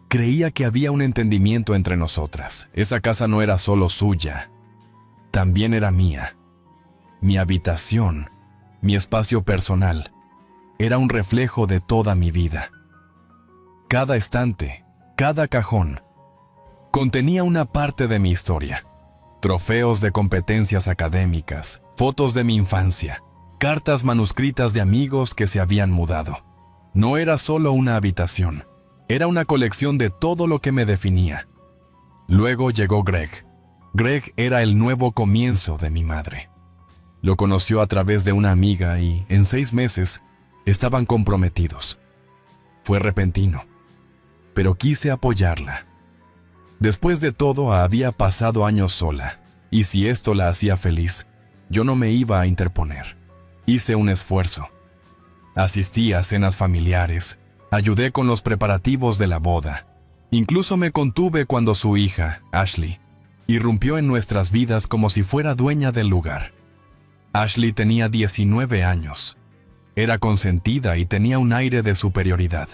creía que había un entendimiento entre nosotras. Esa casa no era solo suya, también era mía. Mi habitación, mi espacio personal, era un reflejo de toda mi vida. Cada estante, cada cajón, contenía una parte de mi historia. Trofeos de competencias académicas, fotos de mi infancia, cartas manuscritas de amigos que se habían mudado. No era solo una habitación, era una colección de todo lo que me definía. Luego llegó Greg. Greg era el nuevo comienzo de mi madre. Lo conoció a través de una amiga y, en 6 meses, estaban comprometidos. Fue repentino, pero quise apoyarla. Después de todo, había pasado años sola, y si esto la hacía feliz, yo no me iba a interponer. Hice un esfuerzo. Asistí a cenas familiares, ayudé con los preparativos de la boda. Incluso me contuve cuando su hija, Ashley, irrumpió en nuestras vidas como si fuera dueña del lugar. Ashley tenía 19 años. Era consentida y tenía un aire de superioridad.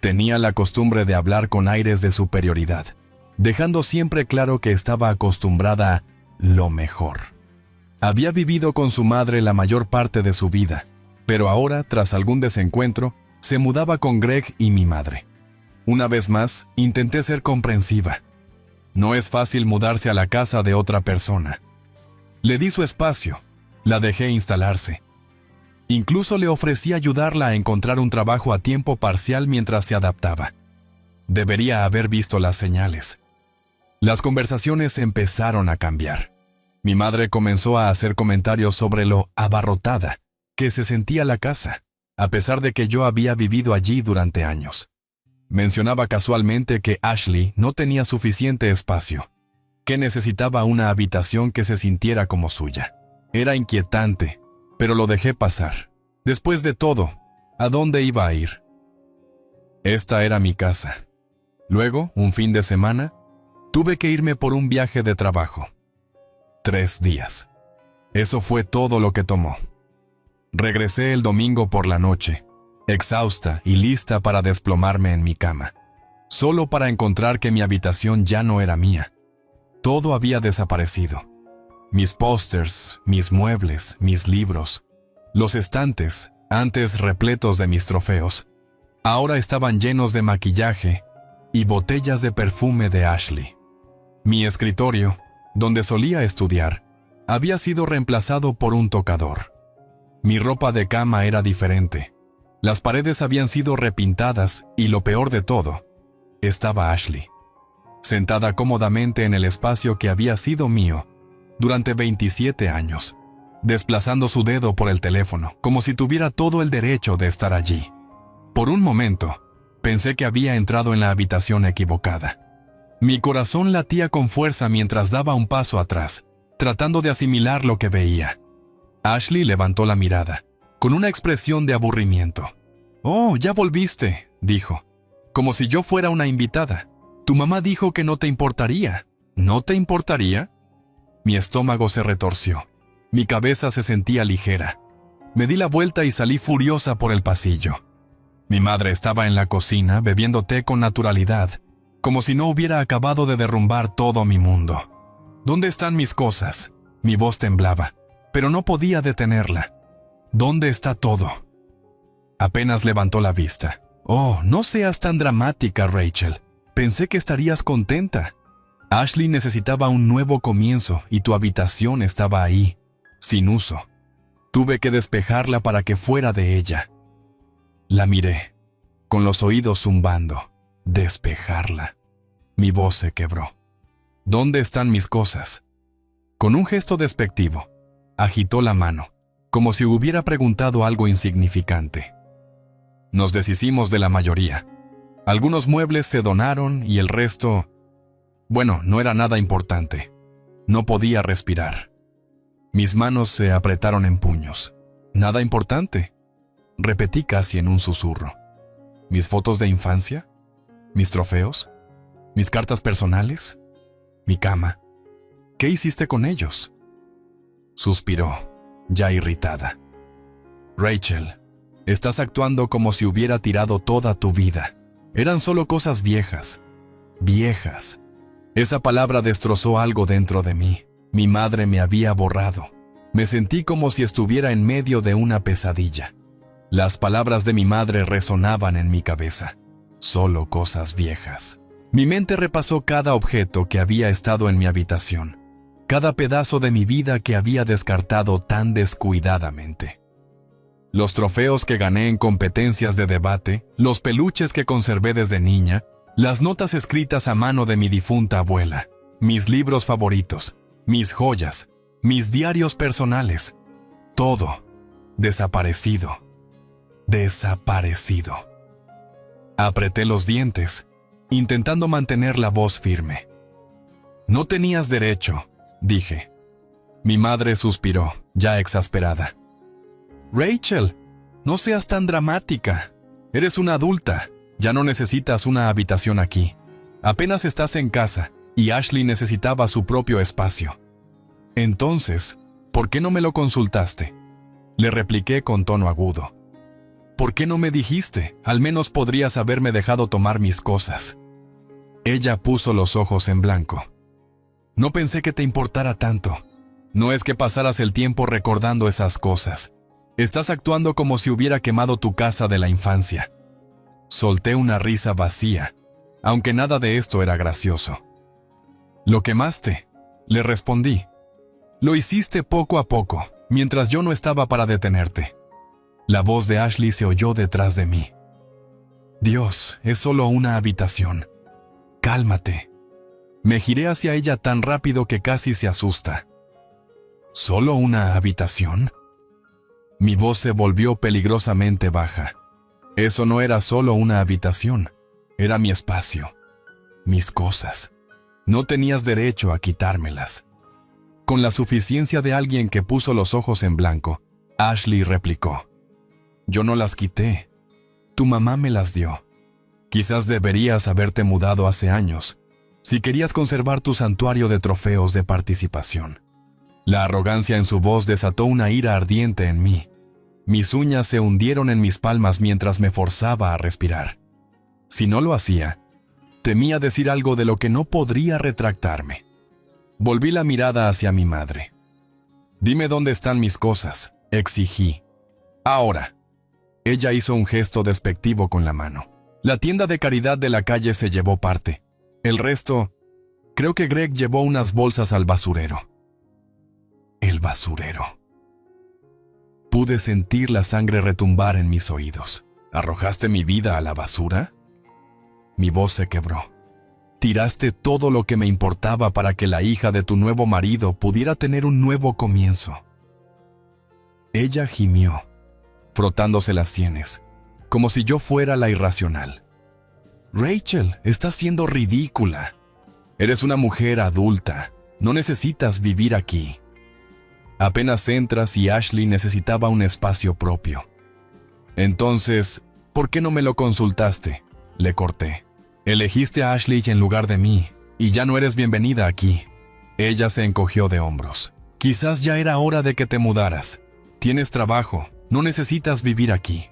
Tenía la costumbre de hablar con aires de superioridad, dejando siempre claro que estaba acostumbrada a lo mejor. Había vivido con su madre la mayor parte de su vida, pero ahora, tras algún desencuentro, se mudaba con Greg y mi madre. Una vez más, intenté ser comprensiva. No es fácil mudarse a la casa de otra persona. Le di su espacio, la dejé instalarse. Incluso le ofrecí ayudarla a encontrar un trabajo a tiempo parcial mientras se adaptaba. Debería haber visto las señales. Las conversaciones empezaron a cambiar. Mi madre comenzó a hacer comentarios sobre lo abarrotada que se sentía la casa, a pesar de que yo había vivido allí durante años. Mencionaba casualmente que Ashley no tenía suficiente espacio, que necesitaba una habitación que se sintiera como suya. Era inquietante, pero lo dejé pasar. Después de todo, ¿a dónde iba a ir? Esta era mi casa. Luego, un fin de semana, tuve que irme por un viaje de trabajo. 3 días. Eso fue todo lo que tomó. Regresé el domingo por la noche, exhausta y lista para desplomarme en mi cama, solo para encontrar que mi habitación ya no era mía. Todo había desaparecido. Mis pósters, mis muebles, mis libros, los estantes, antes repletos de mis trofeos, ahora estaban llenos de maquillaje y botellas de perfume de Ashley. Mi escritorio, donde solía estudiar, había sido reemplazado por un tocador. Mi ropa de cama era diferente. Las paredes habían sido repintadas y lo peor de todo, estaba Ashley, sentada cómodamente en el espacio que había sido mío durante 27 años, desplazando su dedo por el teléfono, como si tuviera todo el derecho de estar allí. Por un momento, pensé que había entrado en la habitación equivocada. Mi corazón latía con fuerza mientras daba un paso atrás, tratando de asimilar lo que veía. Ashley levantó la mirada, con una expresión de aburrimiento. «Oh, ya volviste», dijo, como si yo fuera una invitada. «Tu mamá dijo que no te importaría». «¿No te importaría?» Mi estómago se retorció. Mi cabeza se sentía ligera. Me di la vuelta y salí furiosa por el pasillo. Mi madre estaba en la cocina bebiendo té con naturalidad, como si no hubiera acabado de derrumbar todo mi mundo. «¿Dónde están mis cosas?» Mi voz temblaba, pero no podía detenerla. «¿Dónde está todo?» Apenas levantó la vista. «Oh, no seas tan dramática, Rachel. Pensé que estarías contenta. Ashley necesitaba un nuevo comienzo y tu habitación estaba ahí, sin uso. Tuve que despejarla para que fuera de ella». La miré, con los oídos zumbando. Despejarla. Mi voz se quebró. «¿Dónde están mis cosas?» Con un gesto despectivo, agitó la mano, como si hubiera preguntado algo insignificante. Nos deshicimos de la mayoría. Algunos muebles se donaron y el resto... Bueno, no era nada importante. No podía respirar. Mis manos se apretaron en puños. «¿Nada importante?», repetí casi en un susurro. ¿Mis fotos de infancia? ¿Mis trofeos? ¿Mis cartas personales? ¿Mi cama? ¿Qué hiciste con ellos?». Suspiró, ya irritada. «Rachel, estás actuando como si hubiera tirado toda tu vida. Eran solo cosas viejas. Viejas». Esa palabra destrozó algo dentro de mí. Mi madre me había borrado. Me sentí como si estuviera en medio de una pesadilla. Las palabras de mi madre resonaban en mi cabeza. Solo cosas viejas. Mi mente repasó cada objeto que había estado en mi habitación. cada pedazo de mi vida que había descartado tan descuidadamente. Los trofeos que gané en competencias de debate, los peluches que conservé desde niña, las notas escritas a mano de mi difunta abuela, mis libros favoritos, mis joyas, mis diarios personales, todo desaparecido. Desaparecido. Apreté los dientes, intentando mantener la voz firme. No tenías derecho, dije. Mi madre suspiró, ya exasperada. Rachel, no seas tan dramática. Eres una adulta. Ya no necesitas una habitación aquí. Apenas estás en casa, y Ashley necesitaba su propio espacio. Entonces, ¿por qué no me lo consultaste? Le repliqué con tono agudo. ¿Por qué no me dijiste? Al menos podrías haberme dejado tomar mis cosas. Ella puso los ojos en blanco. No pensé que te importara tanto. No es que pasaras el tiempo recordando esas cosas. Estás actuando como si hubiera quemado tu casa de la infancia. Solté una risa vacía, aunque nada de esto era gracioso. ¿Lo quemaste?, le respondí. Lo hiciste poco a poco, mientras yo no estaba para detenerte. La voz de Ashley se oyó detrás de mí. Dios, es solo una habitación. Cálmate. Me giré hacia ella tan rápido que casi se asusta. ¿Solo una habitación? Mi voz se volvió peligrosamente baja. Eso no era solo una habitación, era mi espacio, mis cosas. No tenías derecho a quitármelas. Con la suficiencia de alguien que puso los ojos en blanco, Ashley replicó. Yo no las quité. Tu mamá me las dio. Quizás deberías haberte mudado hace años, si querías conservar tu santuario de trofeos de participación. La arrogancia en su voz desató una ira ardiente en mí. Mis uñas se hundieron en mis palmas mientras me forzaba a respirar. Si no lo hacía, temía decir algo de lo que no podría retractarme. Volví la mirada hacia mi madre. Dime dónde están mis cosas, exigí. Ahora. Ella hizo un gesto despectivo con la mano. La tienda de caridad de la calle se llevó parte. El resto, creo que Greg llevó unas bolsas al basurero. El basurero. Pude sentir la sangre retumbar en mis oídos. ¿Arrojaste mi vida a la basura? Mi voz se quebró. Tiraste todo lo que me importaba para que la hija de tu nuevo marido pudiera tener un nuevo comienzo. Ella gimió, frotándose las sienes, como si yo fuera la irracional. Rachel, estás siendo ridícula. Eres una mujer adulta. No necesitas vivir aquí. Apenas entras y Ashley necesitaba un espacio propio. Entonces, ¿por qué no me lo consultaste? Le corté. Elegiste a Ashley en lugar de mí, y ya no eres bienvenida aquí. Ella se encogió de hombros. Quizás ya era hora de que te mudaras. Tienes trabajo, no necesitas vivir aquí.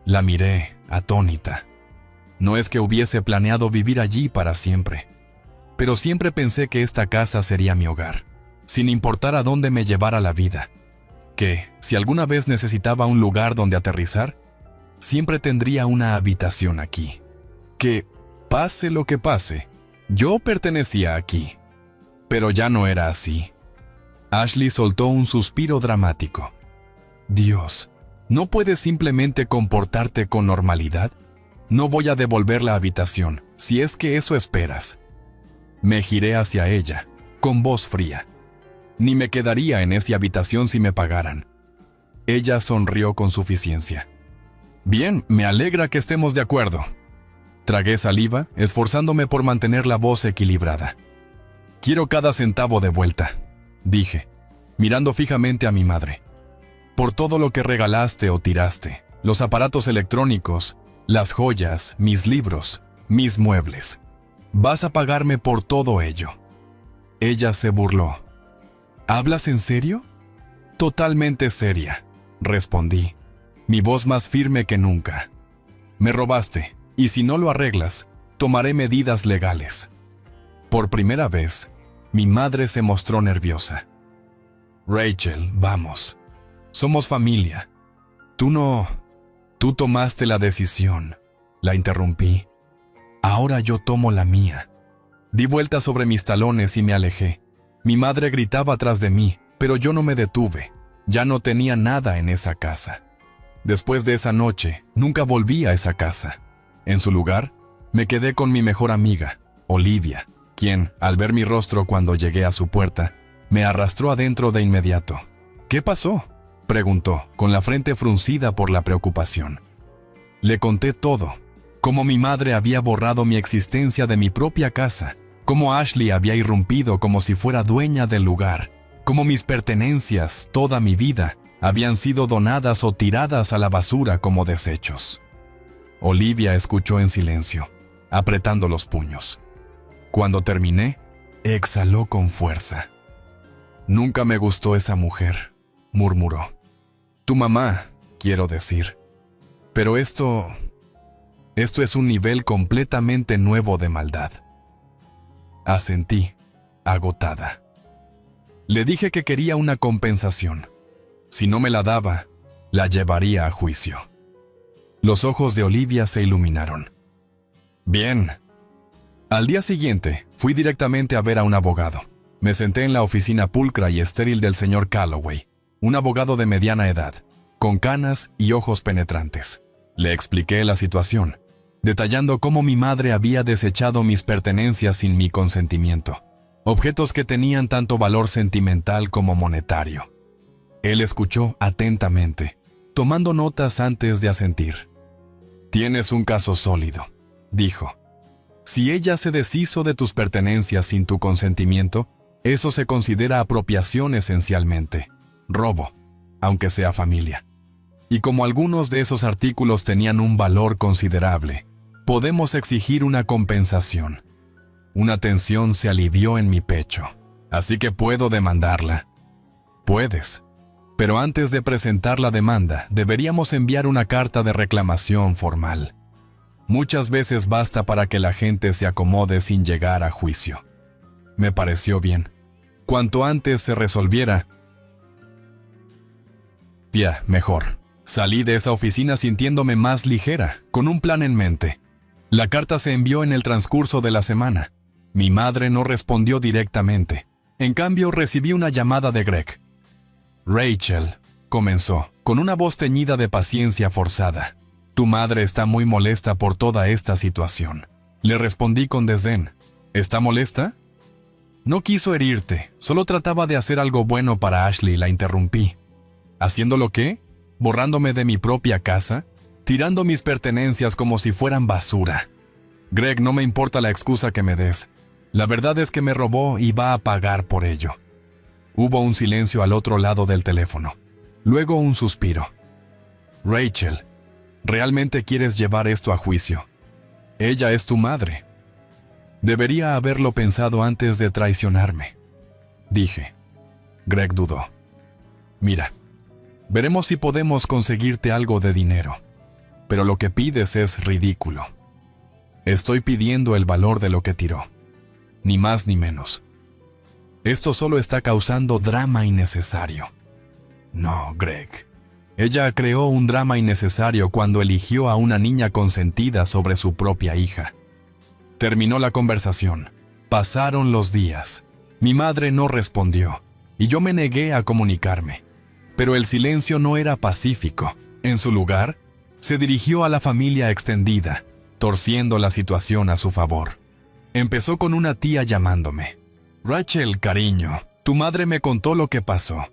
La miré, atónita. No es que hubiese planeado vivir allí para siempre, pero siempre pensé que esta casa sería mi hogar, sin importar a dónde me llevara la vida. Que, si alguna vez necesitaba un lugar donde aterrizar, siempre tendría una habitación aquí. Que, pase lo que pase, yo pertenecía aquí. Pero ya no era así. Ashley soltó un suspiro dramático. Dios, ¿no puedes simplemente comportarte con normalidad? No voy a devolver la habitación, si es que eso esperas. Me giré hacia ella, con voz fría. Ni me quedaría en esa habitación si me pagaran. Ella sonrió con suficiencia. Bien, me alegra que estemos de acuerdo. Tragué saliva, esforzándome por mantener la voz equilibrada. Quiero cada centavo de vuelta, dije, mirando fijamente a mi madre. Por todo lo que regalaste o tiraste, los aparatos electrónicos, las joyas, mis libros, mis muebles. Vas a pagarme por todo ello. Ella se burló. ¿Hablas en serio? Totalmente seria, respondí, mi voz más firme que nunca. Me robaste, y si no lo arreglas, tomaré medidas legales. Por primera vez, mi madre se mostró nerviosa. Rachel, vamos. Somos familia. Tú tomaste la decisión. La interrumpí. Ahora yo tomo la mía. Di vuelta sobre mis talones y me alejé. Mi madre gritaba tras de mí, pero yo no me detuve. Ya no tenía nada en esa casa. Después de esa noche, nunca volví a esa casa. En su lugar, me quedé con mi mejor amiga, Olivia, quien, al ver mi rostro cuando llegué a su puerta, me arrastró adentro de inmediato. «¿Qué pasó?», preguntó, con la frente fruncida por la preocupación. Le conté todo, cómo mi madre había borrado mi existencia de mi propia casa, cómo Ashley había irrumpido como si fuera dueña del lugar, cómo mis pertenencias, toda mi vida, habían sido donadas o tiradas a la basura como desechos. Olivia escuchó en silencio, apretando los puños. Cuando terminé, exhaló con fuerza. «Nunca me gustó esa mujer», murmuró. «Tu mamá, quiero decir. Pero esto es un nivel completamente nuevo de maldad». Asentí, agotada. Le dije que quería una compensación. Si no me la daba, la llevaría a juicio. Los ojos de Olivia se iluminaron. «Bien». Al día siguiente, fui directamente a ver a un abogado. Me senté en la oficina pulcra y estéril del señor Calloway, un abogado de mediana edad, con canas y ojos penetrantes. Le expliqué la situación, detallando cómo mi madre había desechado mis pertenencias sin mi consentimiento, objetos que tenían tanto valor sentimental como monetario. Él escuchó atentamente, tomando notas antes de asentir. «Tienes un caso sólido», dijo. «Si ella se deshizo de tus pertenencias sin tu consentimiento, eso se considera apropiación esencialmente, robo, aunque sea familia. Y como algunos de esos artículos tenían un valor considerable, podemos exigir una compensación». Una tensión se alivió en mi pecho. «Así que puedo demandarla». «Puedes. Pero antes de presentar la demanda, deberíamos enviar una carta de reclamación formal. Muchas veces basta para que la gente se acomode sin llegar a juicio». Me pareció bien. Cuanto antes se resolviera, mejor. Salí de esa oficina sintiéndome más ligera, con un plan en mente. La carta se envió en el transcurso de la semana. Mi madre no respondió directamente. En cambio, recibí una llamada de Greg. «Rachel», comenzó, con una voz teñida de paciencia forzada. «Tu madre está muy molesta por toda esta situación». Le respondí con desdén. «¿Está molesta?». «No quiso herirte, solo trataba de hacer algo bueno para Ashley», la interrumpí. «¿Haciéndolo qué? ¿Borrándome de mi propia casa? ¿Tirando mis pertenencias como si fueran basura?». «Greg, no me importa la excusa que me des. La verdad es que me robó y va a pagar por ello». Hubo un silencio al otro lado del teléfono. Luego un suspiro. «Rachel, ¿realmente quieres llevar esto a juicio? Ella es tu madre. Debería haberlo pensado antes de traicionarme», dije. Greg dudó. «Mira, veremos si podemos conseguirte algo de dinero. Pero lo que pides es ridículo. Estoy pidiendo el valor de lo que tiró. Ni más ni menos. Esto solo está causando drama innecesario». «No, Greg. Ella creó un drama innecesario cuando eligió a una niña consentida sobre su propia hija». Terminó la conversación. Pasaron los días. Mi madre no respondió, y yo me negué a comunicarme. Pero el silencio no era pacífico. En su lugar, se dirigió a la familia extendida, torciendo la situación a su favor. Empezó con una tía llamándome. «Rachel, cariño, tu madre me contó lo que pasó.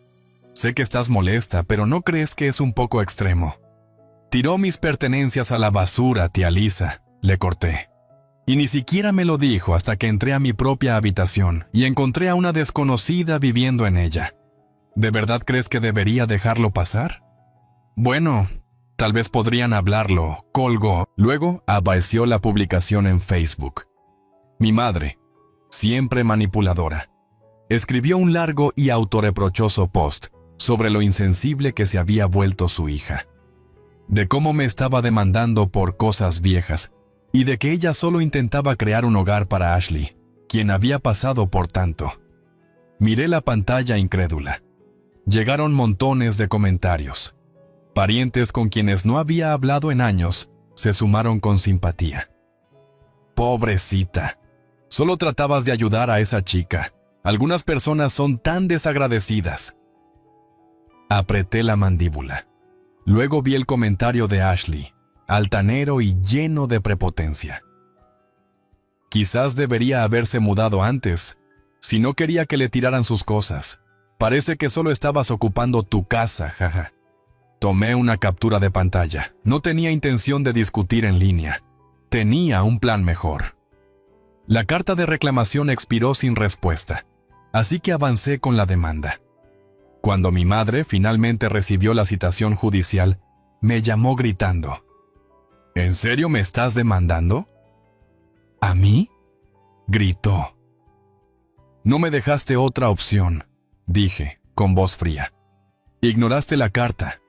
Sé que estás molesta, pero ¿no crees que es un poco extremo? Tiró mis pertenencias a la basura, tía Lisa», le corté. «Y ni siquiera me lo dijo hasta que entré a mi propia habitación y encontré a una desconocida viviendo en ella. ¿De verdad crees que debería dejarlo pasar?». «Bueno, tal vez podrían hablarlo», colgó. Luego apareció la publicación en Facebook. Mi madre, siempre manipuladora, escribió un largo y autorreprochoso post sobre lo insensible que se había vuelto su hija, de cómo me estaba demandando por cosas viejas y de que ella solo intentaba crear un hogar para Ashley, quien había pasado por tanto. Miré la pantalla incrédula. Llegaron montones de comentarios. Parientes con quienes no había hablado en años se sumaron con simpatía. «Pobrecita, solo tratabas de ayudar a esa chica. Algunas personas son tan desagradecidas. Apreté la mandíbula. Luego vi el comentario de Ashley, altanero y lleno de prepotencia. Quizás debería haberse mudado antes, si no quería que le tiraran sus cosas. Parece que solo estabas ocupando tu casa, jaja. Tomé una captura de pantalla. No tenía intención de discutir en línea. Tenía un plan mejor. La carta de reclamación expiró sin respuesta, así que avancé con la demanda. Cuando mi madre finalmente recibió la citación judicial, me llamó gritando. ¿En serio me estás demandando? ¿A mí? Gritó. No me dejaste otra opción, dije, con voz fría. Ignoraste la carta.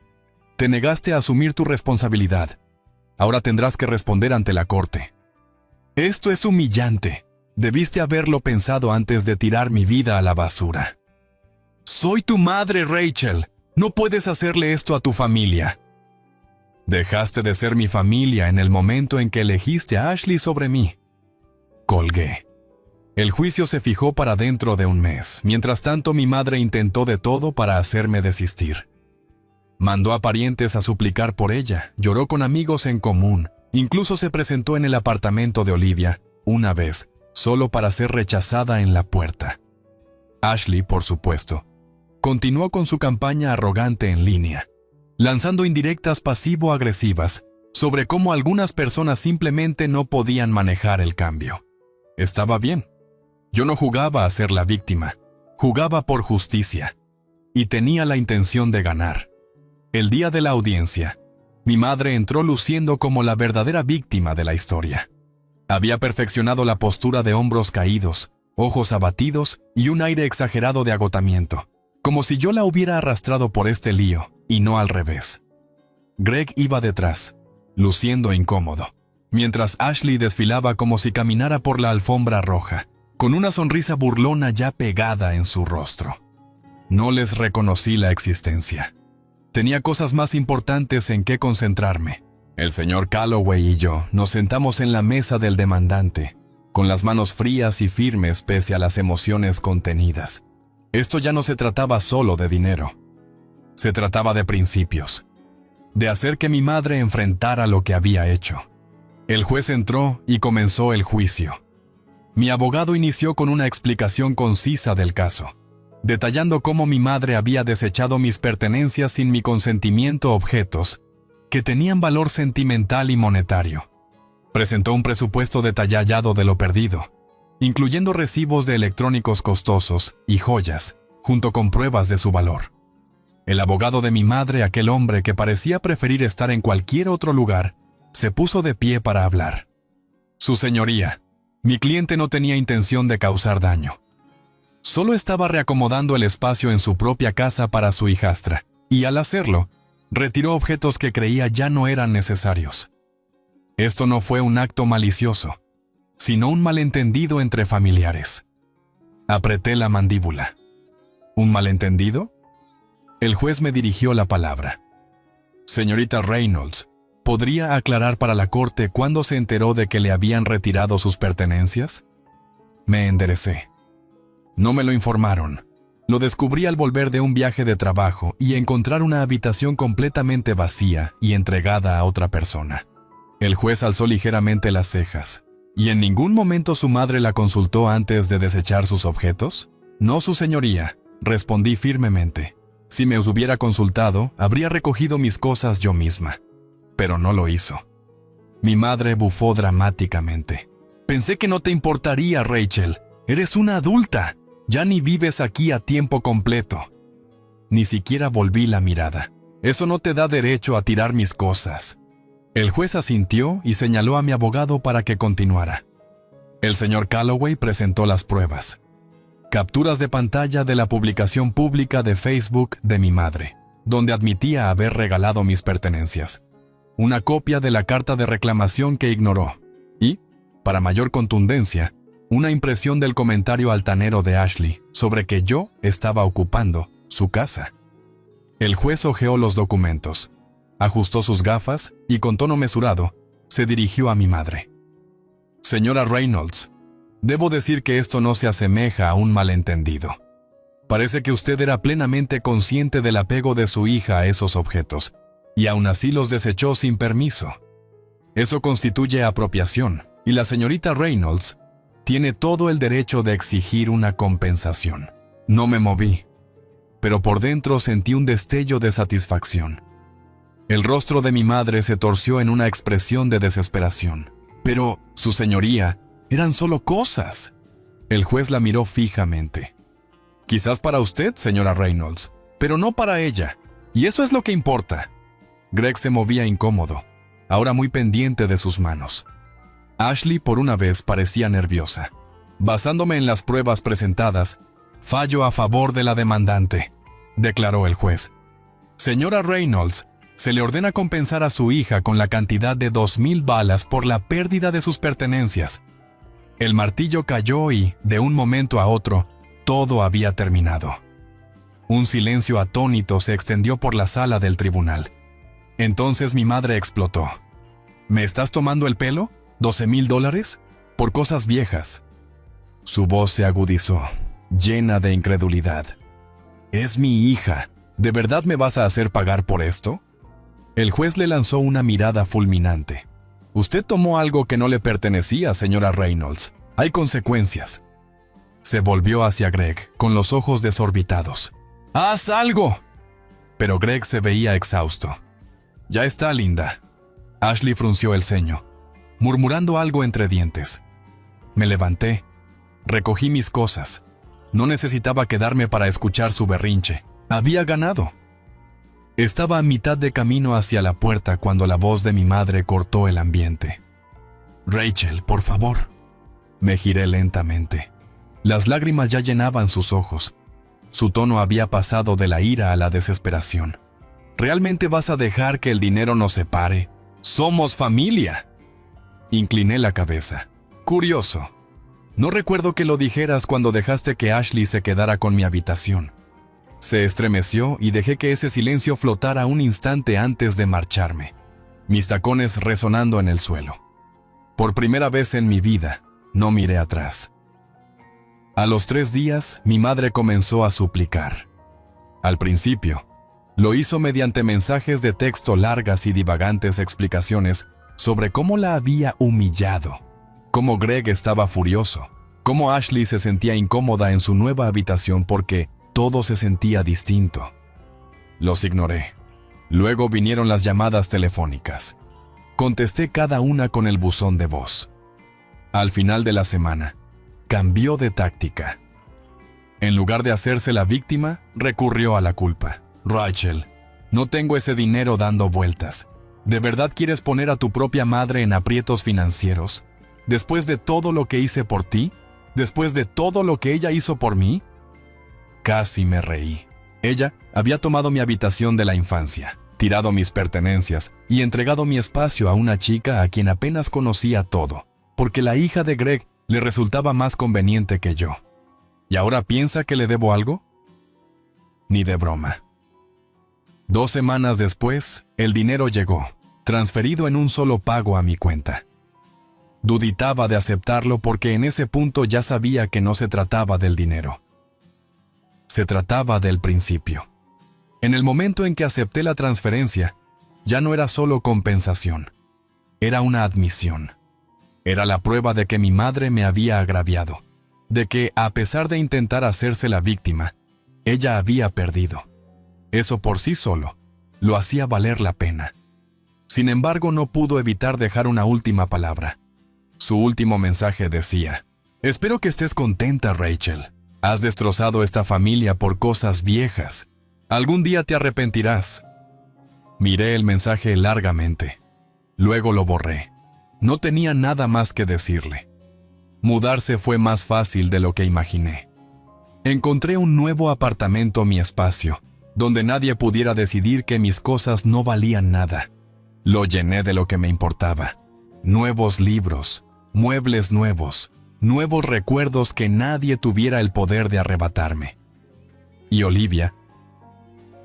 Te negaste a asumir tu responsabilidad. Ahora tendrás que responder ante la corte. Esto es humillante. Debiste haberlo pensado antes de tirar mi vida a la basura. Soy tu madre, Rachel. No puedes hacerle esto a tu familia. Dejaste de ser mi familia en el momento en que elegiste a Ashley sobre mí. Colgué. El juicio se fijó para dentro de un mes. Mientras tanto, mi madre intentó de todo para hacerme desistir. Mandó a parientes a suplicar por ella, lloró con amigos en común, incluso se presentó en el apartamento de Olivia, una vez, solo para ser rechazada en la puerta. Ashley, por supuesto, continuó con su campaña arrogante en línea, lanzando indirectas pasivo-agresivas sobre cómo algunas personas simplemente no podían manejar el cambio. Estaba bien. Yo no jugaba a ser la víctima, jugaba por justicia, y tenía la intención de ganar. El día de la audiencia, mi madre entró luciendo como la verdadera víctima de la historia. Había perfeccionado la postura de hombros caídos, ojos abatidos y un aire exagerado de agotamiento, como si yo la hubiera arrastrado por este lío, y no al revés. Greg iba detrás, luciendo incómodo, mientras Ashley desfilaba como si caminara por la alfombra roja, con una sonrisa burlona ya pegada en su rostro. No les reconocí la existencia. Tenía cosas más importantes en que concentrarme. El señor Calloway y yo nos sentamos en la mesa del demandante, con las manos frías y firmes pese a las emociones contenidas. Esto ya no se trataba solo de dinero. Se trataba de principios. De hacer que mi madre enfrentara lo que había hecho. El juez entró y comenzó el juicio. Mi abogado inició con una explicación concisa del caso, detallando cómo mi madre había desechado mis pertenencias sin mi consentimiento, objetos que tenían valor sentimental y monetario. Presentó un presupuesto detallado de lo perdido, incluyendo recibos de electrónicos costosos y joyas, junto con pruebas de su valor. El abogado de mi madre, aquel hombre que parecía preferir estar en cualquier otro lugar, se puso de pie para hablar. Su señoría, mi cliente no tenía intención de causar daño. Solo estaba reacomodando el espacio en su propia casa para su hijastra, y al hacerlo, retiró objetos que creía ya no eran necesarios. Esto no fue un acto malicioso, sino un malentendido entre familiares. Apreté la mandíbula. ¿Un malentendido? El juez me dirigió la palabra. Señorita Reynolds, ¿podría aclarar para la corte cuándo se enteró de que le habían retirado sus pertenencias? Me enderecé. No me lo informaron. Lo descubrí al volver de un viaje de trabajo y encontrar una habitación completamente vacía y entregada a otra persona. El juez alzó ligeramente las cejas. ¿Y en ningún momento su madre la consultó antes de desechar sus objetos? No, su señoría, respondí firmemente. Si me hubiera consultado, habría recogido mis cosas yo misma. Pero no lo hizo. Mi madre bufó dramáticamente. Pensé que no te importaría, Rachel. Eres una adulta. Ya ni vives aquí a tiempo completo. Ni siquiera volví la mirada. Eso no te da derecho a tirar mis cosas. El juez asintió y señaló a mi abogado para que continuara. El señor Calloway presentó las pruebas. Capturas de pantalla de la publicación pública de Facebook de mi madre, donde admitía haber regalado mis pertenencias. Una copia de la carta de reclamación que ignoró. Y, para mayor contundencia, una impresión del comentario altanero de Ashley sobre que yo estaba ocupando su casa. El juez hojeó los documentos, ajustó sus gafas y con tono mesurado se dirigió a mi madre. Señora Reynolds, Debo decir que esto no se asemeja a un malentendido. Parece que usted era plenamente consciente del apego de su hija a esos objetos, y aún así los desechó sin permiso. Eso constituye apropiación, y la señorita Reynolds tiene todo el derecho de exigir una compensación. No me moví, pero por dentro sentí un destello de satisfacción. El rostro de mi madre se torció en una expresión de desesperación. Pero, su señoría, eran solo cosas. El juez la miró fijamente. Quizás para usted, señora Reynolds, pero no para ella. Y eso es lo que importa. Greg se movía incómodo, ahora muy pendiente de sus manos. Ashley por una vez parecía nerviosa. Basándome en las pruebas presentadas, fallo a favor de la demandante, declaró el juez. Señora Reynolds, se le ordena compensar a su hija con la cantidad de 2,000 balas por la pérdida de sus pertenencias. El martillo cayó y, de un momento a otro, todo había terminado. Un silencio atónito se extendió por la sala del tribunal. Entonces mi madre explotó. ¿Me estás tomando el pelo? $12,000 por cosas viejas. Su voz se agudizó, llena de incredulidad. Es mi hija. ¿De verdad me vas a hacer pagar por esto? El juez le lanzó una mirada fulminante. Usted tomó algo que no le pertenecía, señora Reynolds. Hay consecuencias. Se volvió hacia Greg, con los ojos desorbitados. ¡Haz algo! Pero Greg se veía exhausto. Ya está, linda. Ashley frunció el ceño, murmurando algo entre dientes. Me levanté. Recogí mis cosas. No necesitaba quedarme para escuchar su berrinche. Había ganado. Estaba a mitad de camino hacia la puerta cuando la voz de mi madre cortó el ambiente. Rachel, por favor. Me giré lentamente. Las lágrimas ya llenaban sus ojos. Su tono había pasado de la ira a la desesperación. ¿Realmente vas a dejar que el dinero nos separe? ¡Somos familia! Incliné la cabeza. Curioso. No recuerdo que lo dijeras cuando dejaste que Ashley se quedara con mi habitación. Se estremeció y dejé que ese silencio flotara un instante antes de marcharme, mis tacones resonando en el suelo. Por primera vez en mi vida, no miré atrás. A los 3 días, mi madre comenzó a suplicar. Al principio, lo hizo mediante mensajes de texto largas y divagantes explicaciones sobre cómo la había humillado, cómo Greg estaba furioso, cómo Ashley se sentía incómoda en su nueva habitación porque todo se sentía distinto. Los ignoré. Luego vinieron las llamadas telefónicas. Contesté cada una con el buzón de voz. Al final de la semana, cambió de táctica. En lugar de hacerse la víctima, recurrió a la culpa. Rachel, no tengo ese dinero dando vueltas. ¿De verdad quieres poner a tu propia madre en aprietos financieros? ¿Después de todo lo que hice por ti? ¿Después de todo lo que ella hizo por mí? Casi me reí. Ella había tomado mi habitación de la infancia, tirado mis pertenencias y entregado mi espacio a una chica a quien apenas conocía todo, porque la hija de Greg le resultaba más conveniente que yo. ¿Y ahora piensa que le debo algo? Ni de broma. 2 semanas después, el dinero llegó, transferido en un solo pago a mi cuenta. Duditaba de aceptarlo porque en ese punto ya sabía que no se trataba del dinero. Se trataba del principio. En el momento en que acepté la transferencia, ya no era solo compensación. Era una admisión. Era la prueba de que mi madre me había agraviado, de que, a pesar de intentar hacerse la víctima, ella había perdido. Eso por sí solo lo hacía valer la pena. Sin embargo, no pudo evitar dejar una última palabra. Su último mensaje decía: «Espero que estés contenta, Rachel. Has destrozado esta familia por cosas viejas. Algún día te arrepentirás». Miré el mensaje largamente. Luego lo borré. No tenía nada más que decirle. Mudarse fue más fácil de lo que imaginé. Encontré un nuevo apartamento, mi espacio, donde nadie pudiera decidir que mis cosas no valían nada. Lo llené de lo que me importaba. Nuevos libros, muebles nuevos, nuevos recuerdos que nadie tuviera el poder de arrebatarme. Y Olivia,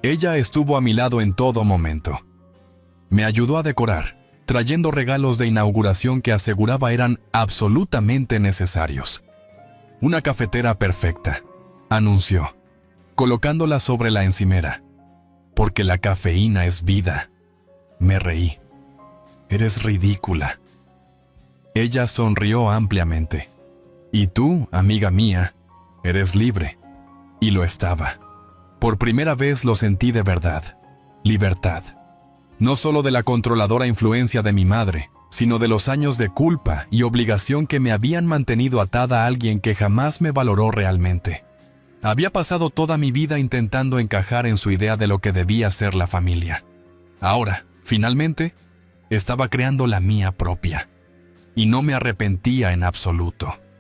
ella estuvo a mi lado en todo momento. Me ayudó a decorar, trayendo regalos de inauguración que aseguraba eran absolutamente necesarios. Una cafetera perfecta, anunció, colocándola sobre la encimera. Porque la cafeína es vida. Me reí. Eres ridícula. Ella sonrió ampliamente. Y tú, amiga mía, eres libre. Y lo estaba. Por primera vez lo sentí de verdad. Libertad. No solo de la controladora influencia de mi madre, sino de los años de culpa y obligación que me habían mantenido atada a alguien que jamás me valoró realmente. Había pasado toda mi vida intentando encajar en su idea de lo que debía ser la familia. Ahora, finalmente, estaba creando la mía propia. Y no me arrepentía en absoluto.